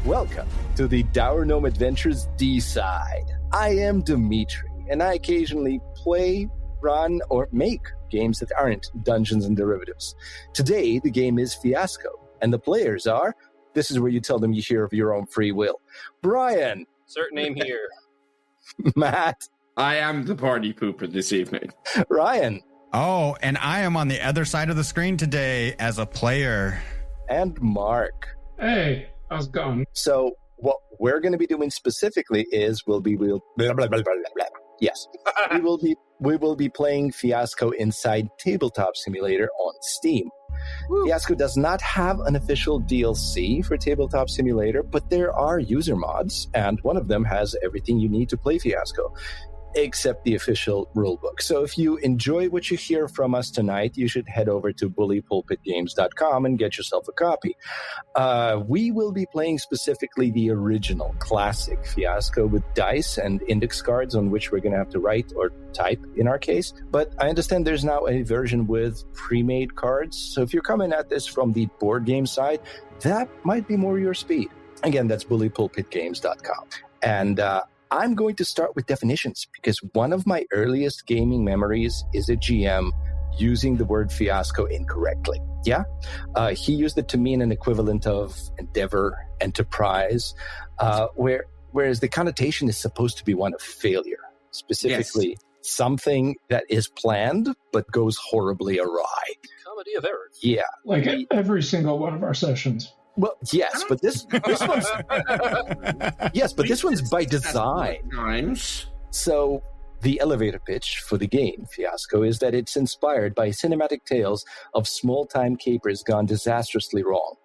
Welcome to the Dour Gnome Adventures D-Side. I am Dimitri, and I occasionally play, run, or make games that aren't Dungeons and Derivatives. Today, the game is Fiasco, and the players are, this is where you tell them you're here of your own free will, Brian. Certain name here. Matt. I am the party pooper this evening. Ryan. Oh, and I am on the other side of the screen today as a player. And Mark. Hey, how's it going? So what we're going to be doing specifically is we will be playing Fiasco inside Tabletop Simulator on Steam. Woo. Fiasco does not have an official DLC for Tabletop Simulator, but there are user mods, and one of them has everything you need to play Fiasco, except the official rulebook. So if you enjoy what you hear from us tonight, you should head over to bullypulpitgames.com and get yourself a copy. We will be playing specifically the original classic Fiasco with dice and index cards on which we're going to have to write or type in our case. But I understand there's now a version with pre-made cards. So if you're coming at this from the board game side, that might be more your speed. Again, that's bullypulpitgames.com. And I'm going to start with definitions because one of my earliest gaming memories is a GM using the word fiasco incorrectly. Yeah? He used it to mean an equivalent of endeavor, enterprise, whereas the connotation is supposed to be one of failure. Specifically, something that is planned but goes horribly awry. Comedy of errors. Yeah. Like every single one of our sessions. Well, yes, but this one's this one's by design. So the elevator pitch for the game Fiasco is that it's inspired by cinematic tales of small-time capers gone disastrously wrong.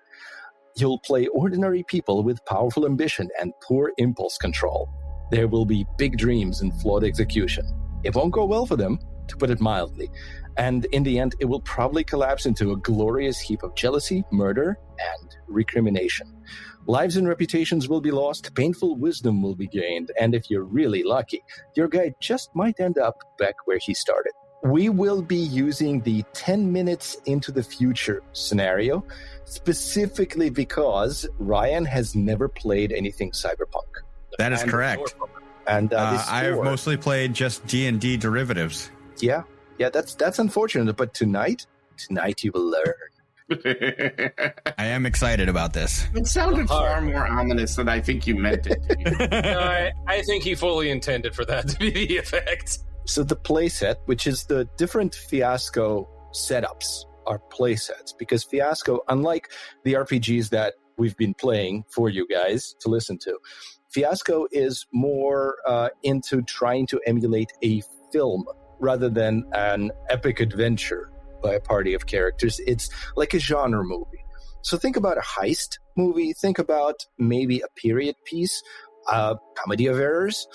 You'll play ordinary people with powerful ambition and poor impulse control. There will be big dreams and flawed execution. It won't go well for them, to put it mildly. And in the end, it will probably collapse into a glorious heap of jealousy, murder, and recrimination. Lives and reputations will be lost, painful wisdom will be gained, and if you're really lucky, your guy just might end up back where he started. We will be using the 10 minutes into the future scenario, specifically because Ryan has never played anything cyberpunk. That is correct. And I have mostly played just D&D derivatives. Yeah, that's unfortunate, but tonight you will learn. I am excited about this. It sounded far more ominous than I think you meant it to be. No, I think he fully intended for that to be the effect. So the playset, which is the different Fiasco setups, are playsets, because Fiasco, unlike the RPGs that we've been playing for you guys to listen to, Fiasco is more into trying to emulate a film rather than an epic adventure by a party of characters. It's like a genre movie. So think about a heist movie. Think about maybe a period piece, comedy of errors.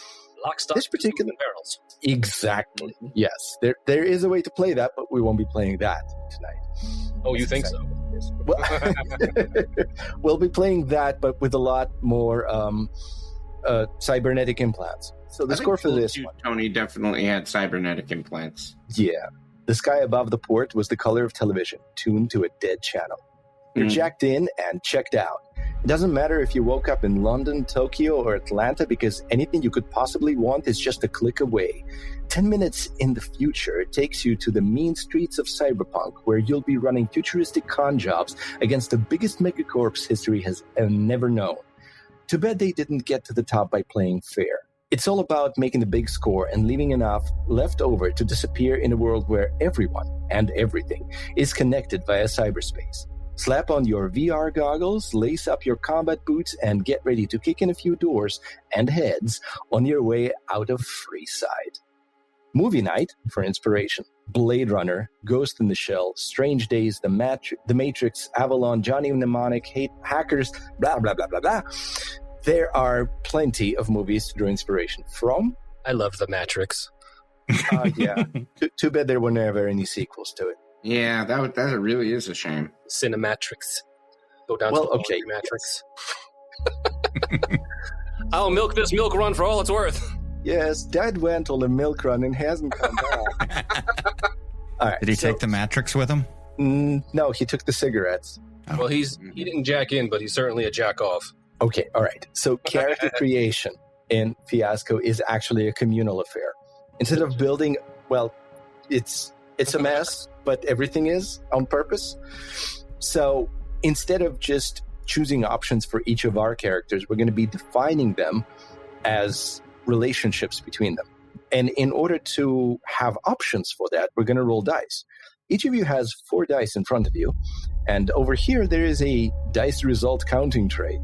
Lock, stock, this particular barrels. Exactly. Yes, there is a way to play that, but we won't be playing that tonight. Oh, you think so? Well, we'll be playing that, but with a lot more cybernetic implants. So the score for this one, Tony definitely had cybernetic implants. Yeah. The sky above the port was the color of television, tuned to a dead channel. You're jacked in and checked out. It doesn't matter if you woke up in London, Tokyo, or Atlanta, because anything you could possibly want is just a click away. 10 minutes in the future takes you to the mean streets of cyberpunk, where you'll be running futuristic con jobs against the biggest megacorps history has never known. Too bad they didn't get to the top by playing fair. It's all about making the big score and leaving enough left over to disappear in a world where everyone and everything is connected via cyberspace. Slap on your VR goggles, lace up your combat boots, and get ready to kick in a few doors and heads on your way out of Freeside. Movie night for inspiration. Blade Runner, Ghost in the Shell, Strange Days, The Matrix, Avalon, Johnny Mnemonic, Hackers, blah, blah, blah, blah, blah. There are plenty of movies to draw inspiration from. I love The Matrix. Yeah. Too bad there were never any sequels to it. Yeah, that really is a shame. Cinematrix. Go down to the okay, Matrix. Yes. I'll milk this milk run for all it's worth. Yes, Dad went on a milk run and hasn't come back. All right, Did he take the Matrix with him? No, he took the cigarettes. Oh. Well, he didn't jack in, but he's certainly a jack off. Okay, all right. So character creation in Fiasco is actually a communal affair. Instead of building, well, it's a mess, but everything is on purpose. So instead of just choosing options for each of our characters, we're going to be defining them as relationships between them. And in order to have options for that, we're going to roll dice. Each of you has 4 dice in front of you. And over here, there is a dice result counting tray.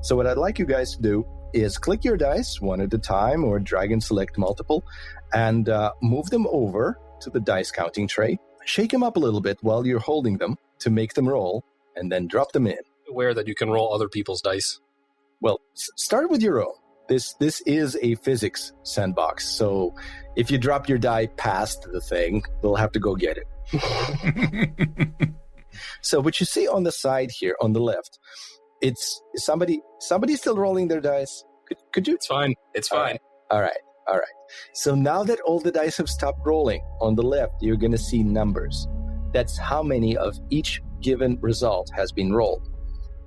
So what I'd like you guys to do is click your dice one at a time or drag and select multiple and move them over to the dice counting tray. Shake them up a little bit while you're holding them to make them roll and then drop them in. Aware that you can roll other people's dice. Well, start with your own. This is a physics sandbox. So if you drop your die past the thing, we'll have to go get it. So what you see on the side here on the left, it's somebody still rolling their dice. Could you? It's fine. It's fine. All right. So now that all the dice have stopped rolling, on the left, you're going to see numbers. That's how many of each given result has been rolled.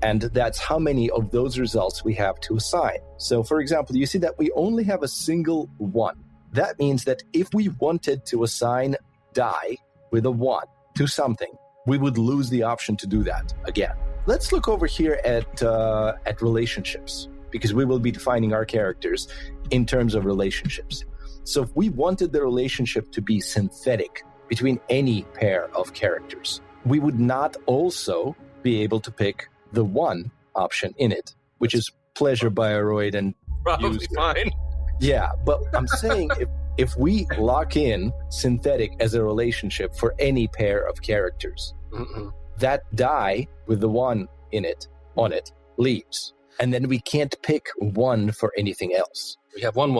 And that's how many of those results we have to assign. So, for example, you see that we only have a single 1. That means that if we wanted to assign die with a 1 to something, we would lose the option to do that again. Let's look over here at relationships, because we will be defining our characters in terms of relationships. So if we wanted the relationship to be synthetic between any pair of characters, we would not also be able to pick the 1 option in it, which is pleasure bioroid and probably user. Fine. Yeah, but I'm saying if we lock in synthetic as a relationship for any pair of characters, that die with the 1 in it, on it, leaves. And then we can't pick 1 for anything else. We have 1.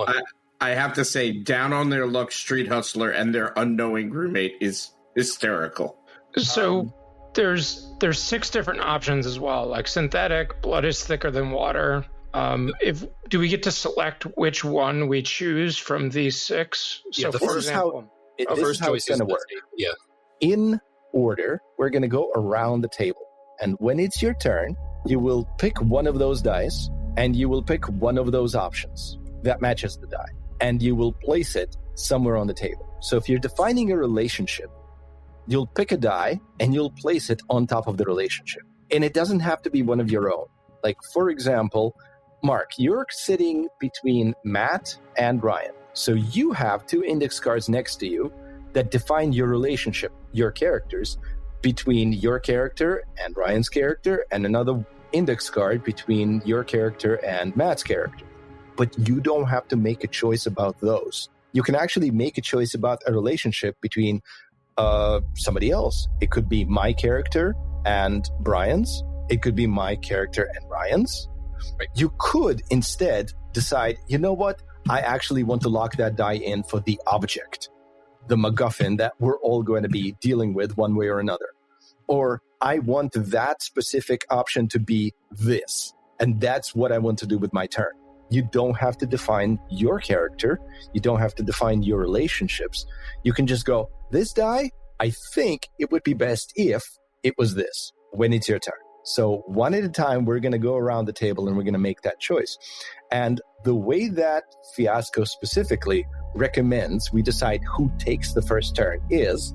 I have to say, down on their luck, Street Hustler and their unknowing roommate is hysterical. So there's 6 different options as well, like synthetic, blood is thicker than water. Do we get to select which one we choose from these 6? Yeah, so, for example, this is how it's going to work. Yeah. In order, we're going to go around the table. And when it's your turn, you will pick one of those dice, and you will pick one of those options that matches the die. And you will place it somewhere on the table. So if you're defining a relationship, you'll pick a die, and you'll place it on top of the relationship. And it doesn't have to be one of your own. Like, for example, Mark, you're sitting between Matt and Ryan. So you have 2 index cards next to you that define your relationship, your characters, between your character and Ryan's character, and another index card between your character and Matt's character. But you don't have to make a choice about those. You can actually make a choice about a relationship between somebody else. It could be my character and Brian's. It could be my character and Ryan's. Right. You could instead decide, you know what? I actually want to lock that die in for the object, the MacGuffin that we're all going to be dealing with one way or another. Or I want that specific option to be this, and that's what I want to do with my turn. You don't have to define your character. You don't have to define your relationships. You can just go, this die, I think it would be best if it was this, when it's your turn. So one at a time, we're going to go around the table and we're going to make that choice. And the way that Fiasco specifically recommends we decide who takes the first turn is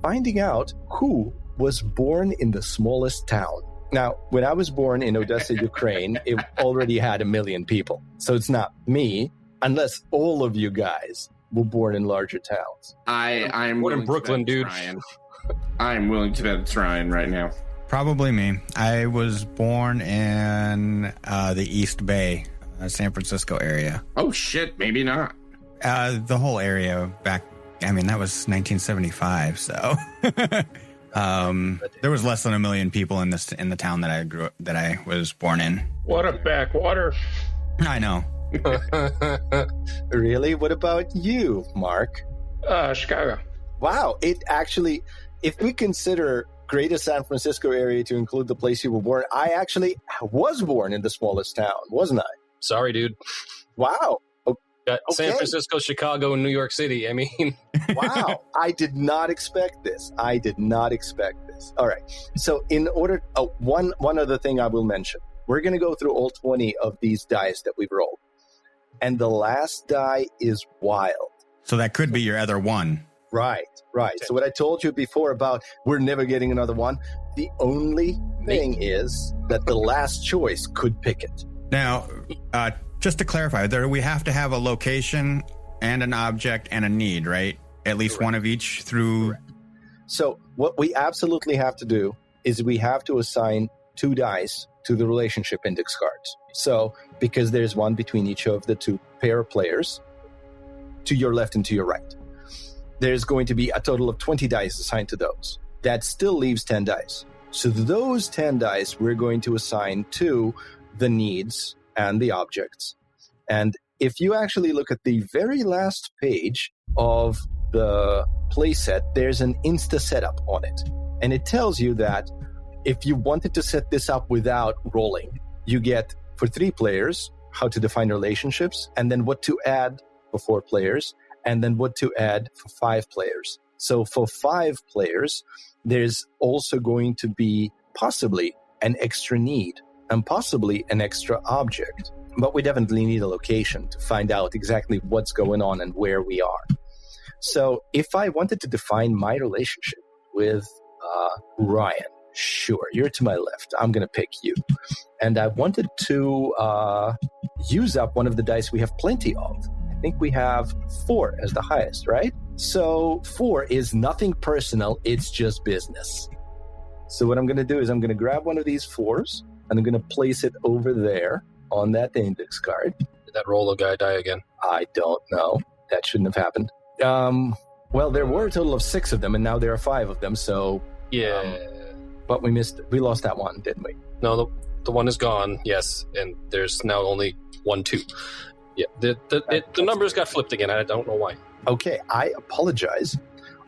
finding out who was born in the smallest town. Now, when I was born in Odessa, Ukraine, it already had 1 million people. So it's not me, unless all of you guys were born in larger towns. I'm born in Brooklyn, dude. I'm willing to bet it's Ryan right now. Probably me. I was born in the East Bay, San Francisco area. Oh, shit. Maybe not. The whole area back, I mean, that was 1975, so... there was less than 1 million people in the town that I was born in. What a backwater. I know. Really? What about you, Mark? Chicago. Wow. It actually, if we consider greater San Francisco area to include the place you were born, I actually was born in the smallest town, wasn't I? Sorry, dude. Wow. Got San Francisco, Chicago, and New York City. I mean, wow. I did not expect this. All right. So in order, one other thing I will mention. we're going to go through all 20 of these dice that we've rolled. And the last die is wild. So that could be your other one. Right. So what I told you before about we're never getting another one, the only thing is that the last choice could pick it. Now, just to clarify, we have to have a location and an object and a need, right? At least one of each through... Correct. So what we absolutely have to do is we have to assign 2 dice to the relationship index cards. So, because there's one between each of the 2 pair of players, to your left and to your right. There's going to be a total of 20 dice assigned to those. That still leaves 10 dice. So those 10 dice we're going to assign to the needs and the objects. And if you actually look at the very last page of the playset, there's an Insta setup on it. And it tells you that if you wanted to set this up without rolling, you get, for 3 players, how to define relationships, and then what to add for 4 players, and then what to add for 5 players. So for 5 players, there's also going to be possibly an extra need and possibly an extra object. But we definitely need a location to find out exactly what's going on and where we are. So if I wanted to define my relationship with Ryan, sure, you're to my left. I'm going to pick you. And I wanted to use up one of the dice we have plenty of. I think we have 4 as the highest, right? So 4 is nothing personal. It's just business. So what I'm going to do is I'm going to grab one of these 4s and I'm going to place it over there on that index card. Did that roll guy die again? I don't know. That shouldn't have happened. Well, there were a total of 6 of them, and now there are 5 of them, so... Yeah. But we lost that one, didn't we? No, the one is gone, yes, and there's now only 1, 2. Yeah, the numbers got flipped again. I don't know why. Okay, I apologize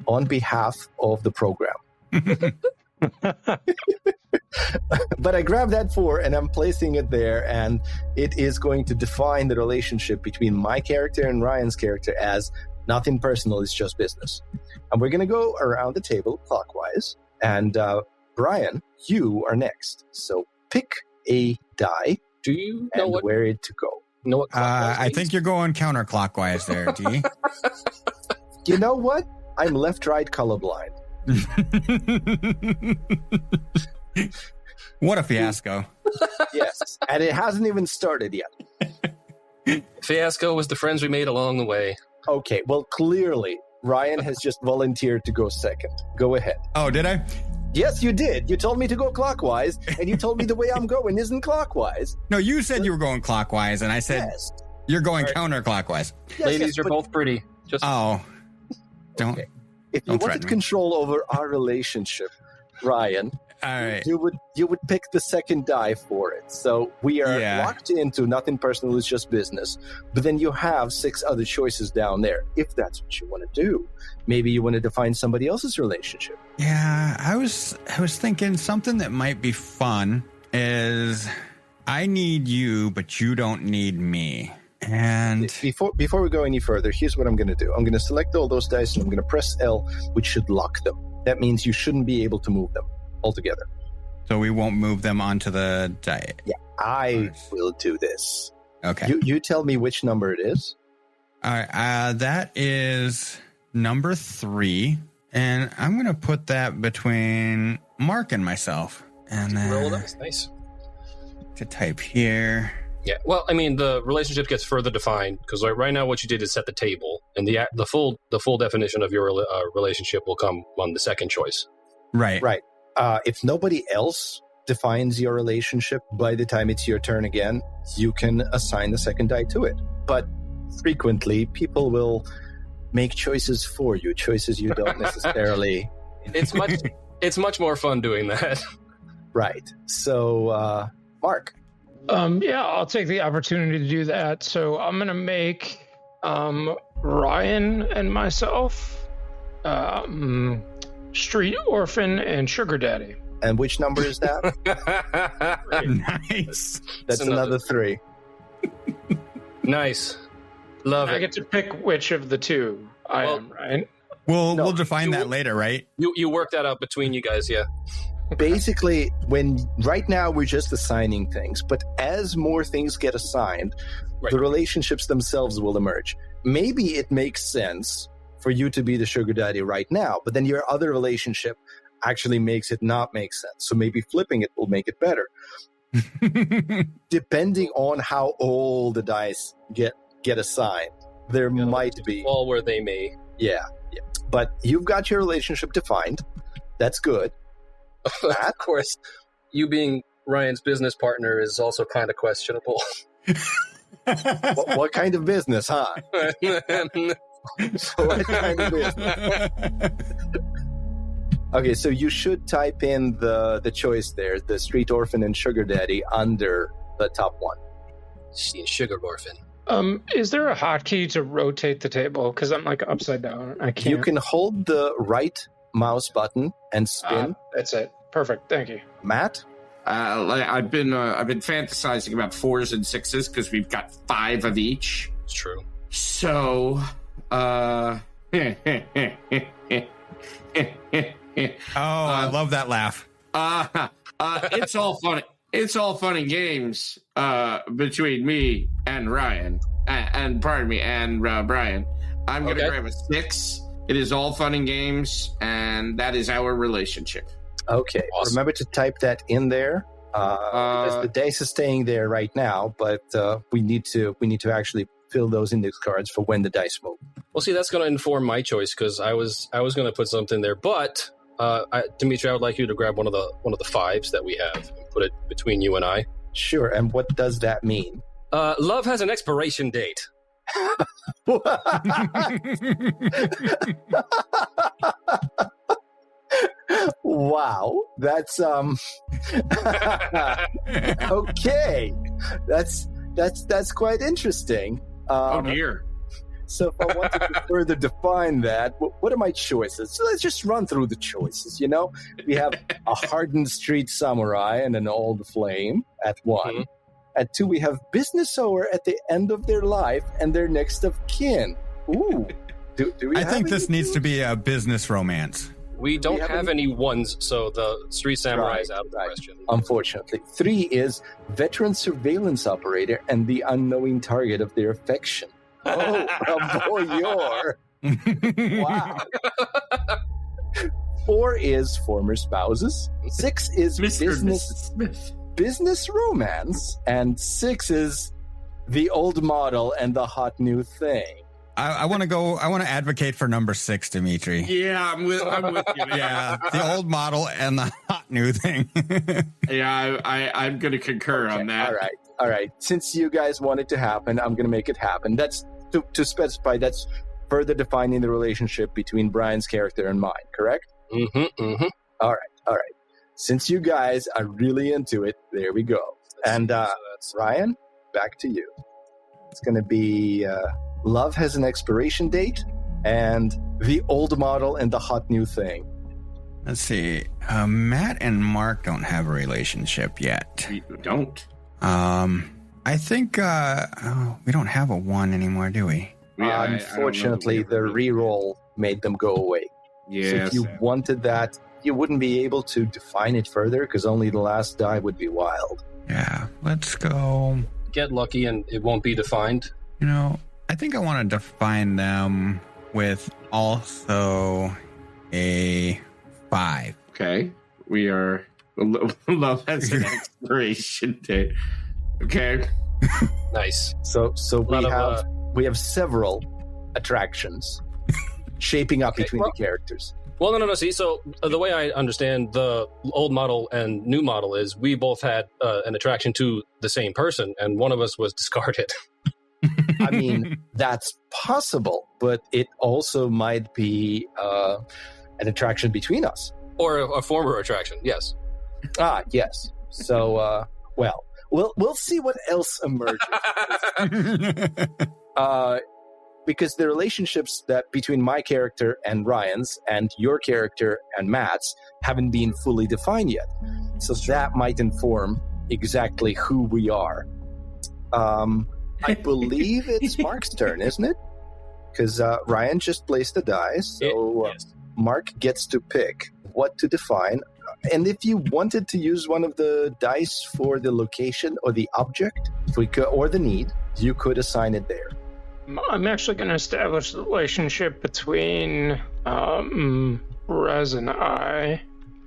on behalf of the program. But I grabbed that 4 and I'm placing it there, and it is going to define the relationship between my character and Ryan's character as nothing personal, it's just business. And we're going to go around the table clockwise, and Brian, you are next. So pick a die. Do you know where it to go? You know what? I think you're going counterclockwise there, D. You know what? I'm left-right colorblind. What a fiasco. Yes, and it hasn't even started yet. Fiasco was the friends we made along the way. Okay, well, clearly, Ryan has just volunteered to go second. Go ahead. Oh, did I? Yes, you did. You told me to go clockwise, and you told me the way I'm going isn't clockwise. No, you said you were going clockwise, and I said you're going counterclockwise. Yes, Ladies, you're both pretty. Just don't. Okay. If you wanted control over our relationship, Ryan, all right, you would pick the second die for it. So we are locked into nothing personal, it's just business. But then you have 6 other choices down there. If that's what you want to do, maybe you want to define somebody else's relationship. Yeah, I was thinking something that might be fun is I need you, but you don't need me. And before we go any further, here's what I'm going to do. I'm going to select all those dice and I'm going to press L, which should lock them. That means you shouldn't be able to move them altogether. So we won't move them onto the die. Yeah, I will do this. Okay. You tell me which number it is. All right. That is number 3. And I'm going to put that between Mark and myself. And then roll that. Nice. To type here. Yeah, well, I mean, the relationship gets further defined because right now what you did is set the table, and the full definition of your relationship will come on the second choice. Right. If nobody else defines your relationship by the time it's your turn again, you can assign the second die to it. But frequently, people will make choices for you, choices you don't necessarily. It's much more fun doing that. Right. So, Mark. I'll take the opportunity to do that. So I'm going to make Ryan and myself street orphan and sugar daddy. And which number is that? Nice. That's another 3. Nice. Love it. I get to pick which of the 2 I am, right? We'll define that later, right? You work that out between you guys, yeah. Basically, right now we're just assigning things, but as more things get assigned, the relationships themselves will emerge. Maybe it makes sense for you to be the sugar daddy right now, but then your other relationship actually makes it not make sense. So maybe flipping it will make it better. Depending on how all the dice get assigned, there might be all where they may. Yeah. But you've got your relationship defined. That's good. Of course, you being Ryan's business partner is also kind of questionable. What kind of business, huh? What kind of business? Okay, so you should type in the choice there, the street orphan and sugar daddy, under the top one. Sugar orphan. Is there a hotkey to rotate the table? Because I'm like upside down. I can't. You can hold the right mouse button and spin. That's it. Perfect. Thank you, Matt. I've been fantasizing about 4s and 6s because we've got 5 of each. It's true. So, I love that laugh. It's all fun. It's all fun and games between me and Ryan, and pardon me, and Brian. I'm going to grab a 6. It is all fun and games, and that is our relationship. Okay, awesome. Remember to type that in there. Because the dice is staying there right now, but we need to actually fill those index cards for when the dice move. Well, see, that's going to inform my choice because I was going to put something there, but Dimitri, I would like you to grab one of the 5s that we have and put it between you and I. Sure. And what does that mean? Love has an expiration date. Wow, that's okay. That's quite interesting. Oh dear. So if I wanted to further define that, what are my choices? So let's just run through the choices. We have a hardened street samurai and an old flame at 1. Mm-hmm. At 2, we have business owner at the end of their life and their next of kin. Ooh, do we? I think this needs to be a business romance. We don't have any 1s, so the street samurai is out of the question. Unfortunately. 3 is veteran surveillance operator and the unknowing target of their affection. Oh, boy, wow. 4 is former spouses. 6 is business romance. And 6 is the old model and the hot new thing. I want to advocate for number 6, Dimitri. Yeah, I'm with you. Yeah, the old model and the hot new thing. Yeah, I'm going to concur on that. All right. Since you guys want it to happen, I'm going to make it happen. That's to specify. That's further defining the relationship between Brian's character and mine. Correct? Mm-hmm. Mm-hmm. All right. Since you guys are really into it, there we go. And Ryan, back to you. It's going to be. Love has an expiration date, and the old model and the hot new thing. Let's see. Matt and Mark don't have a relationship yet. We don't. I think we don't have a 1 anymore, do we? Yeah, unfortunately, the reroll made them go away. Yes. So if you wanted that, you wouldn't be able to define it further because only the last die would be wild. Yeah, let's go. Get lucky and it won't be defined. I think I want to define them with also a 5. Okay. We are... Love has an expiration date. Okay. Nice. So we have several attractions shaping up between the characters. Well, no. See, so the way I understand the old model and new model is we both had an attraction to the same person, and one of us was discarded. I mean, that's possible, but it also might be an attraction between us. Or a former attraction, yes. Yes. So, we'll see what else emerges. Because the relationships that between my character and Ryan's and your character and Matt's haven't been fully defined yet. So that might inform exactly who we are. I believe it's Mark's turn, isn't it? Because Ryan just placed the dice, so yes. Mark gets to pick what to define. And if you wanted to use one of the dice for the location or the object, or the need, you could assign it there. I'm actually going to establish the relationship between Rez and I.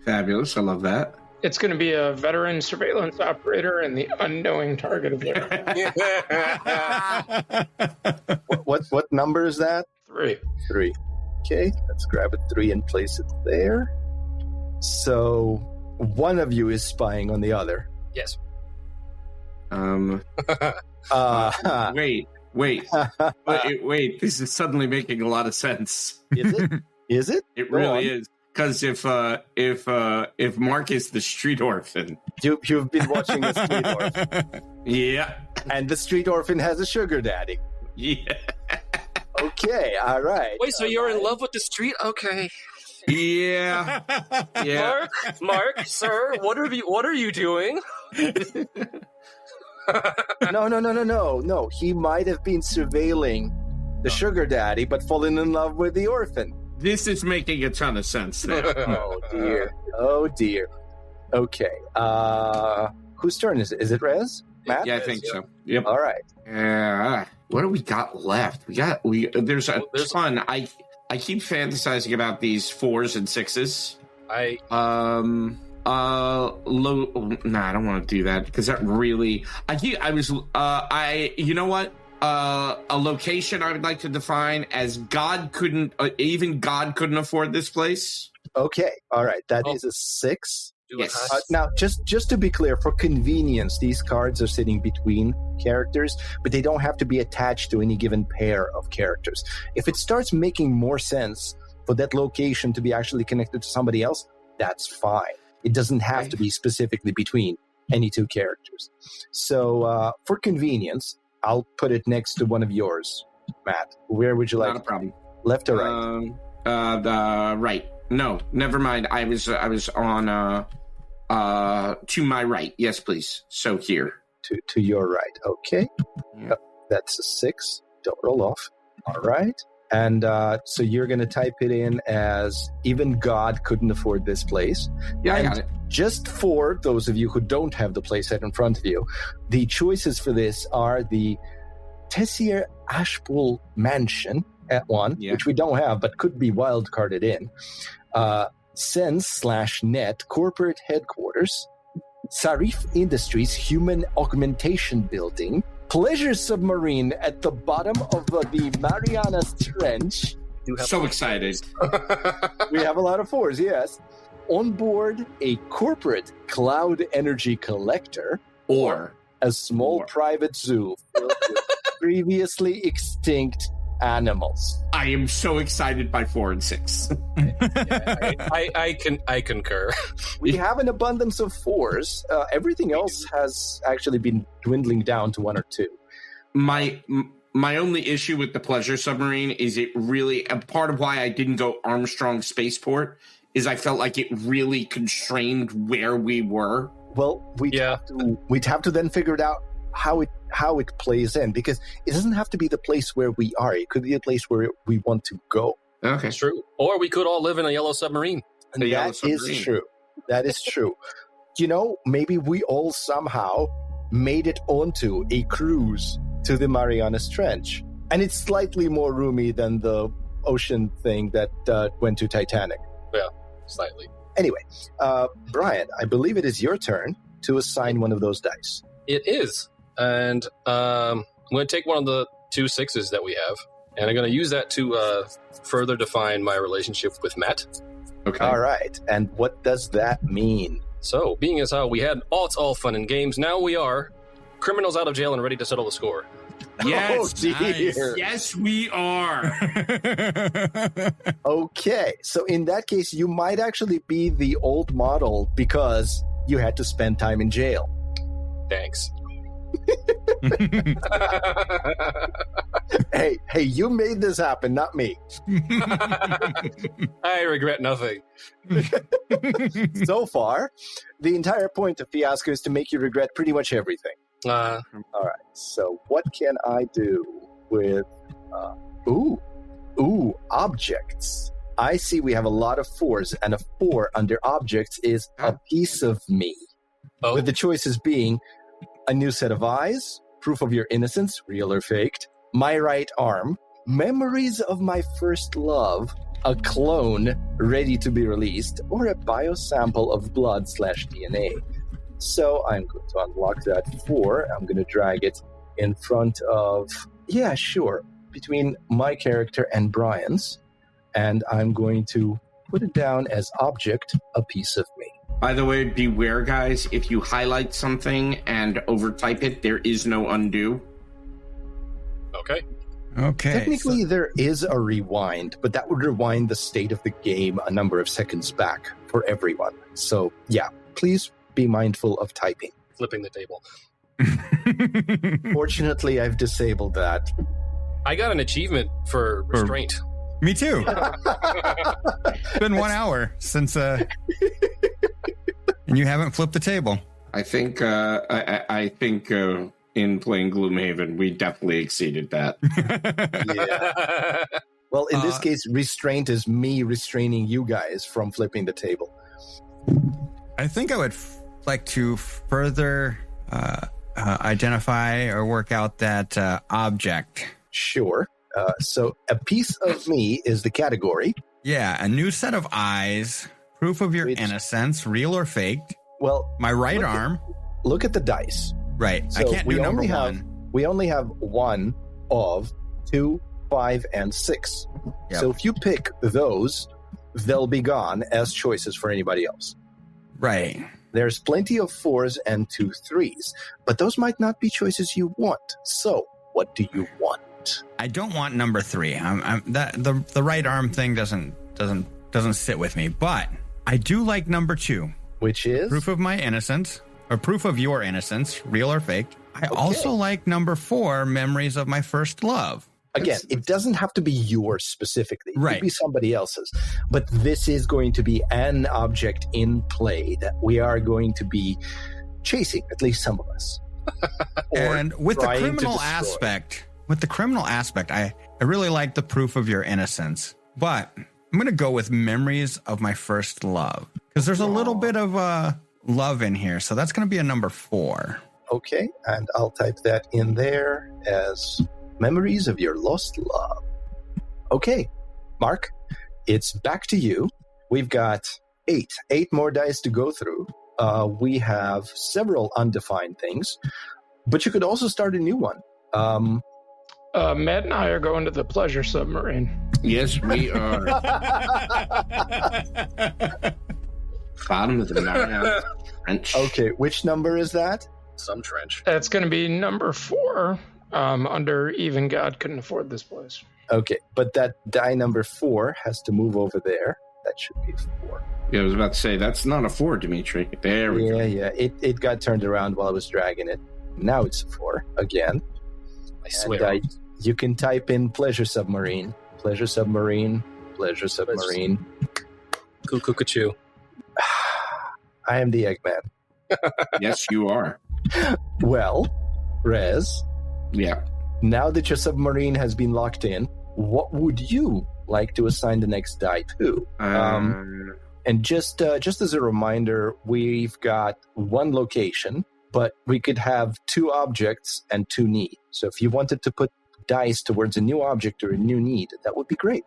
Fabulous. I love that. It's going to be a veteran surveillance operator and the unknowing target of their What number is that? 3. 3. Okay, let's grab a 3 and place it there. So one of you is spying on the other. Yes. Wait. This is suddenly making a lot of sense. Is it? Is it? It really is. Because if Mark is the street orphan, you've been watching the street orphan. Yeah, and the street orphan has a sugar daddy. Yeah. Okay. All right. Wait. So you're in love with the street? Okay. Yeah. Yeah. Mark, sir, what are you doing? No. He might have been surveilling the sugar daddy, but fallen in love with the orphan. This is making a ton of sense now. Oh dear. Okay. Whose turn is it? Is it Rez? Matt? Yeah, I think so. Yep. All right. What do we got left? There's a ton. I keep fantasizing about these 4s and 6s. I don't want to do that because that really. You know what? A location I would like to define as even God couldn't afford this place. Okay, all right, that is a 6. Yes. Now, just to be clear, for convenience, these cards are sitting between characters, but they don't have to be attached to any given pair of characters. If it starts making more sense for that location to be actually connected to somebody else, that's fine. It doesn't have to be specifically between any 2 characters. So, for convenience, I'll put it next to one of yours, Matt. Where would you like? Not a problem. Left or right? The right. No, never mind. I was on to my right. Yes, please. So here. To your right. Okay. Yeah. That's a 6. Don't roll off. All right. And so you're going to type it in as even God couldn't afford this place. Yeah, and I got it. Just for those of you who don't have the playset in front of you, the choices for this are the Tessier Ashpool Mansion at 1, which we don't have but could be wildcarded in. Sense/Net Corporate Headquarters, Sarif Industries Human Augmentation Building, Pleasure Submarine at the bottom of the Marianas Trench. So excited. We have a lot of 4s, yes. On board a corporate cloud energy collector, or a small private zoo filled with previously extinct animals. I am so excited by 4 and 6. I concur. We have an abundance of 4s. Everything else has actually been dwindling down to 1 or 2. My only issue with the Pleasure Submarine is it really, a part of why I didn't go Armstrong Spaceport is I felt like it really constrained where we were. Well, we'd have to then figure it out how it plays in, because it doesn't have to be the place where we are. It could be a place where we want to go. Okay, that's true. Or we could all live in a yellow submarine. And that is true. That is true. Maybe we all somehow made it onto a cruise to the Marianas Trench, and it's slightly more roomy than the ocean thing that went to Titanic. Yeah, slightly. Anyway, Brian, I believe it is your turn to assign one of those dice. It is. And I'm going to take one of the 2 6s that we have, and I'm going to use that to further define my relationship with Matt. Okay. All right. And what does that mean? So, being as how we had it's all fun and games, now we are criminals out of jail and ready to settle the score. Yes, nice. Yes, we are. Okay. So in that case, you might actually be the old model because you had to spend time in jail. Thanks. Hey, you made this happen, not me. I regret nothing. So far, the entire point of Fiasco is to make you regret pretty much everything. All right, so what can I do with objects? I see we have a lot of 4s, and a 4 under objects is a piece of me. Oh. With the choices being a new set of eyes, proof of your innocence, real or faked, my right arm, memories of my first love, a clone ready to be released, or a biosample of blood/DNA. So I'm going to unlock that 4. I'm going to drag it in front of, yeah, sure, between my character and Brian's. And I'm going to put it down as object, a piece of me. By the way, beware, guys. If you highlight something and overtype it, there is no undo. Okay. Okay. Technically, there is a rewind, but that would rewind the state of the game a number of seconds back for everyone. So, yeah, please be mindful of typing. Flipping the table. Fortunately, I've disabled that. I got an achievement for restraint. Me too. It's been 1 hour since and you haven't flipped the table. I think in playing Gloomhaven, we definitely exceeded that. Yeah. Well, in this case, restraint is me restraining you guys from flipping the table. I think I would like to further identify or work out that object. Sure. So a piece of me is the category. Yeah, a new set of eyes, proof of your innocence, real or faked. Well, my right arm. Look at the dice. Right. So I can't do number 1. We only have 1 of 2, 5, and 6. Yep. So if you pick those, they'll be gone as choices for anybody else. Right. There's plenty of 4s and 2 3s, but those might not be choices you want. So what do you want? I don't want number 3. The right arm thing doesn't sit with me, but I do like number 2, which is proof of my innocence or proof of your innocence, real or faked. I also like number 4, memories of my first love. Again, it doesn't have to be yours specifically. It right. could be somebody else's. But this is going to be an object in play that we are going to be chasing, at least some of us. And with the criminal aspect. With the criminal aspect, I really like the proof of your innocence, but I'm going to go with memories of my first love because there's a little bit of love in here. So that's going to be a number 4. Okay. And I'll type that in there as memories of your lost love. Okay. Mark, it's back to you. We've got 8 more dice to go through. We have several undefined things, but you could also start a new one. Matt and I are going to the pleasure submarine. Yes, we are. Bottom of the Mariana Trench. Okay, which number is that? Some trench. That's going to be number 4. Under even God couldn't afford this place. Okay, but that die number 4 has to move over there. That should be 4. Yeah, I was about to say, that's not a 4, Dimitri. There we go. Yeah. It got turned around while I was dragging it. Now it's a 4 again. I swear. And, you can type in pleasure submarine. Pleasure submarine. Pleasure submarine. Cuckoo. I am the Eggman. Yes, you are. Well, Rez. Yeah. Now that your submarine has been locked in, what would you like to assign the next die to? And just as a reminder, we've got 1 location, but we could have 2 objects and 2 needs. So if you wanted to put dice towards a new object or a new need, that would be great.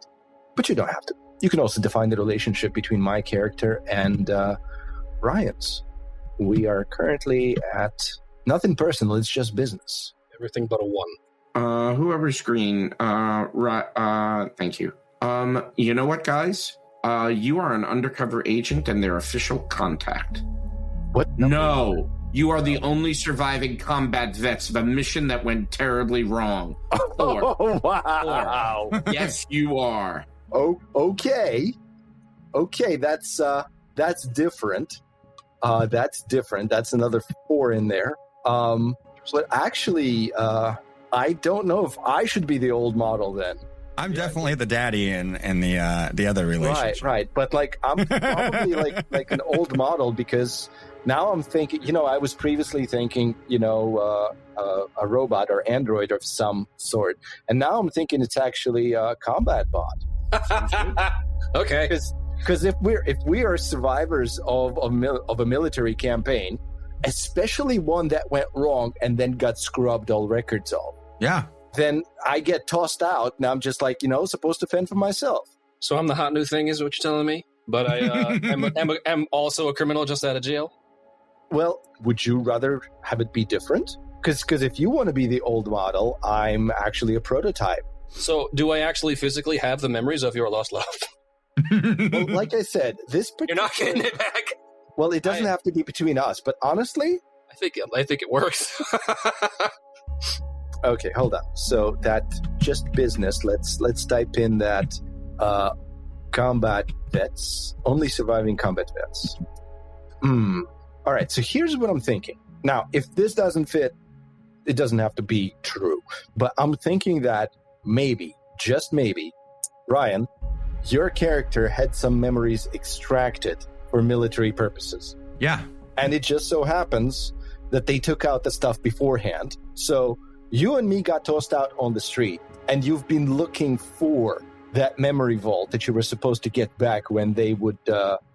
But you don't have to. You can also define the relationship between my character and Ryan's. We are currently at nothing personal, it's just business. Everything but a 1. Whoever's green, thank you. You know what, guys? You are an undercover agent and their official contact. What? No. You are the only surviving combat vets of a mission that went terribly wrong. Oh, wow. 4. Yes, you are. Oh, okay. Okay, that's different. That's different. That's another 4 in there. But actually, I don't know if I should be the old model then. I'm definitely the daddy in the other relationship. Right. But I'm probably like an old model because now I'm thinking, I was previously thinking, a robot or android of some sort. And now I'm thinking it's actually a combat bot. Okay. Because if we are survivors of a military campaign, especially one that went wrong and then got scrubbed all records of, then I get tossed out, and I'm just like, supposed to fend for myself. So I'm the hot new thing, is what you're telling me? But I am also a criminal just out of jail? Well, would you rather have it be different? Because if you want to be the old model, I'm actually a prototype. So do I actually physically have the memories of your lost love? Well, like I said, You're not getting it back. Well, it doesn't have to be between us, but honestly, I think it works. Okay, hold on. So that just business. Let's type in that combat vets, only surviving combat vets. All right. So here's what I'm thinking. Now, if this doesn't fit, it doesn't have to be true. But I'm thinking that maybe, just maybe, Ryan, your character had some memories extracted for military purposes. Yeah. And it just so happens that they took out the stuff beforehand. So you and me got tossed out on the street, and you've been looking for that memory vault that you were supposed to get back when they would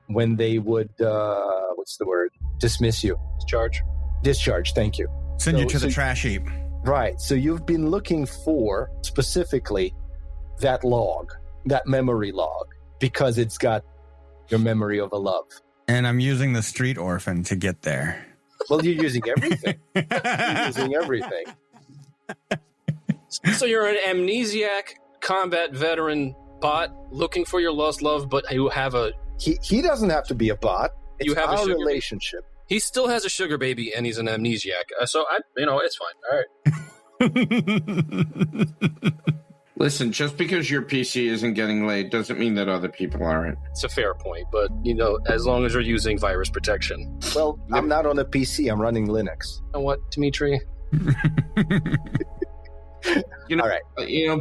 what's the word? Dismiss you. Discharge, thank you. Send you to the trash heap. Right. So you've been looking for specifically that log, that memory log, because it's got your memory of a love. And I'm using the street orphan to get there. Well, you're using everything. So you're an amnesiac combat veteran bot looking for your lost love, but you have a... He doesn't have to be a bot. It's you have our a relationship. He still has a sugar baby, and he's an amnesiac. So, it's fine. All right. Listen, just because your PC isn't getting laid doesn't mean that other people aren't. It's a fair point, but, as long as you're using virus protection. Well, I'm not on a PC. I'm running Linux. You know what, Dimitri? All right.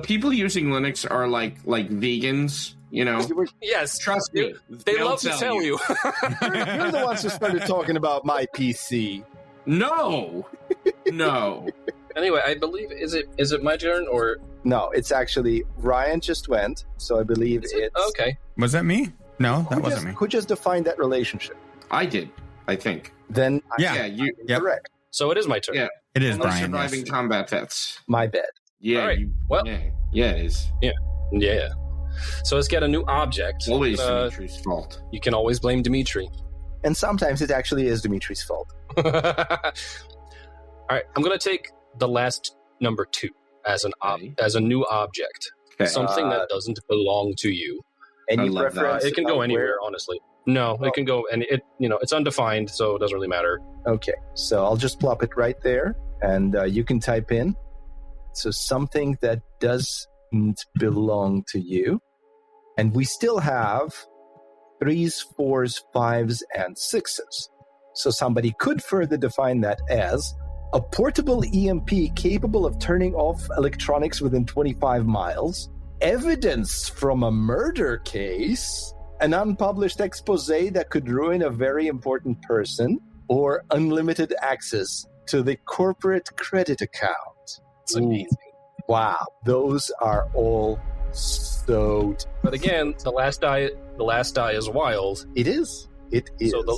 People using Linux are like vegans, Yes. Trust me. They love to tell you. You're the ones who started talking about my PC. No. Anyway, I believe, is it my turn or? No, it's actually Ryan just went, so I believe it's... Okay. Was that me? No, that wasn't me. Who just defined that relationship? I did, I think. Then, you correct. So it is my turn. Yeah. It is Brian. Surviving combat vets. My bad. Yeah. All right. Yeah, it is. Yeah. So let's get a new object. Always Dimitri's fault. You can always blame Dimitri. And sometimes it actually is Dimitri's fault. All right, I'm going to take the last number 2 as a new object. Okay. Something that doesn't belong to you. Any preference? It can go anywhere, honestly. No, it can go, and it's undefined, so it doesn't really matter. Okay, so I'll just plop it right there, and you can type in. So something that doesn't belong to you. And we still have 3s, 4s, 5s, and 6s. So somebody could further define that as a portable EMP capable of turning off electronics within 25 miles, evidence from a murder case, an unpublished expose that could ruin a very important person, or unlimited access to the corporate credit account. It's amazing. Wow, those are all so... But again, the last die is wild. It is. It is. So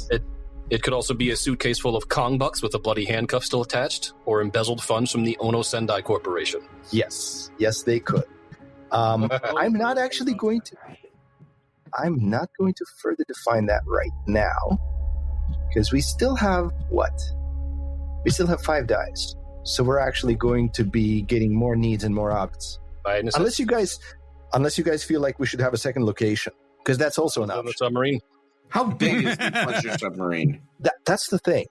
it could also be a suitcase full of Kong bucks with a bloody handcuff still attached, or embezzled funds from the Ono Sendai Corporation. Yes, they could. I'm not going to further define that right now, because we still have what? We still have 5 dice, so we're actually going to be getting more needs and more objects. Unless you guys feel like we should have a second location, because that's also an option. The submarine. How big is the Pleasure Submarine? That's the thing.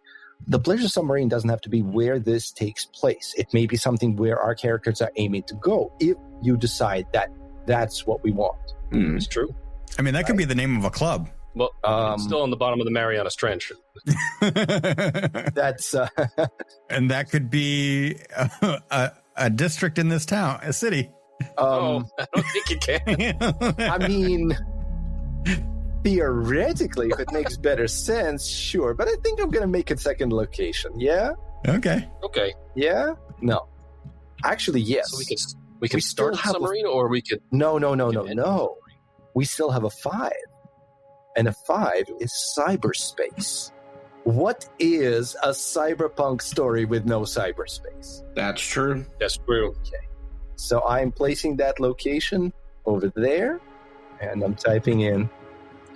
The Pleasure Submarine doesn't have to be where this takes place. It may be something where our characters are aiming to go, if you decide that that's what we want. It's true. I mean, that could be the name of a club. Well, it's still on the bottom of the Marianas Trench. That's... and that could be a district in this town, a city. I don't think you can. I mean... Theoretically, if it makes better sense, sure. But I think I'm going to make it second location. Yeah? Okay. Yeah? No. Actually, yes. So we can start a submarine, or we could... No. we still have a 5. And a 5 is cyberspace. What is a cyberpunk story with no cyberspace? That's true. That's true. Okay. So I'm placing that location over there, and I'm typing in.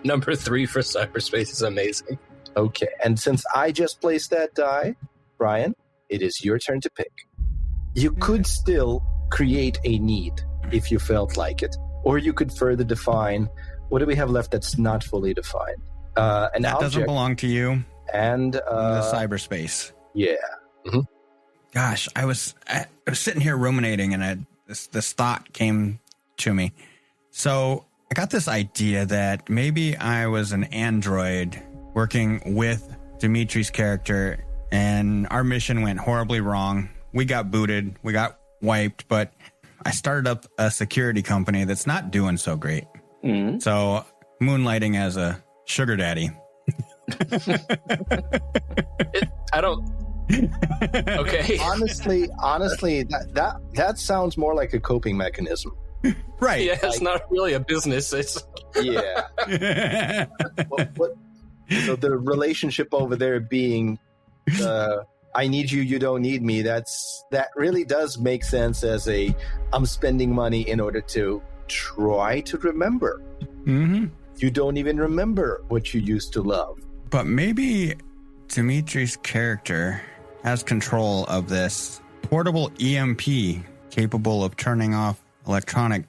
Number 3 for cyberspace is amazing. Okay, and since I just placed that die, Brian, it is your turn to pick. You could still create a need if you felt like it, or you could further define. What do we have left that's not fully defined? An that object doesn't belong to you. and The cyberspace. Yeah. Mm-hmm. Gosh, I was sitting here ruminating, and this thought came to me. So I got this idea that maybe I was an android working with Dimitri's character, and our mission went horribly wrong. We got booted, we got wiped, but I started up a security company that's not doing so great. Mm-hmm. So moonlighting as a sugar daddy. I don't. Okay. Honestly, that sounds more like a coping mechanism. Right. Yeah, it's not really a business. It's Yeah. So the relationship over there being, I need you, you don't need me. That really does make sense as I'm spending money in order to try to remember. Mm-hmm. You don't even remember what you used to love. But maybe Dimitri's character has control of this portable EMP capable of turning off electronic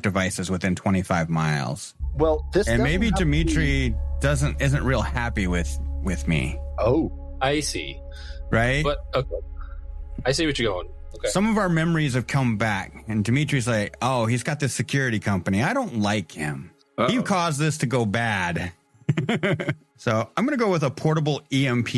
devices within 25 miles. Well, this and maybe doesn't have to Dimitri isn't real happy with me. Oh, I see. Right? But okay. I see what you're going. Okay. Some of our memories have come back, and Dimitri's like, oh, he's got this security company. I don't like him. Uh-oh. He caused this to go bad. So I'm going to go with a portable EMP.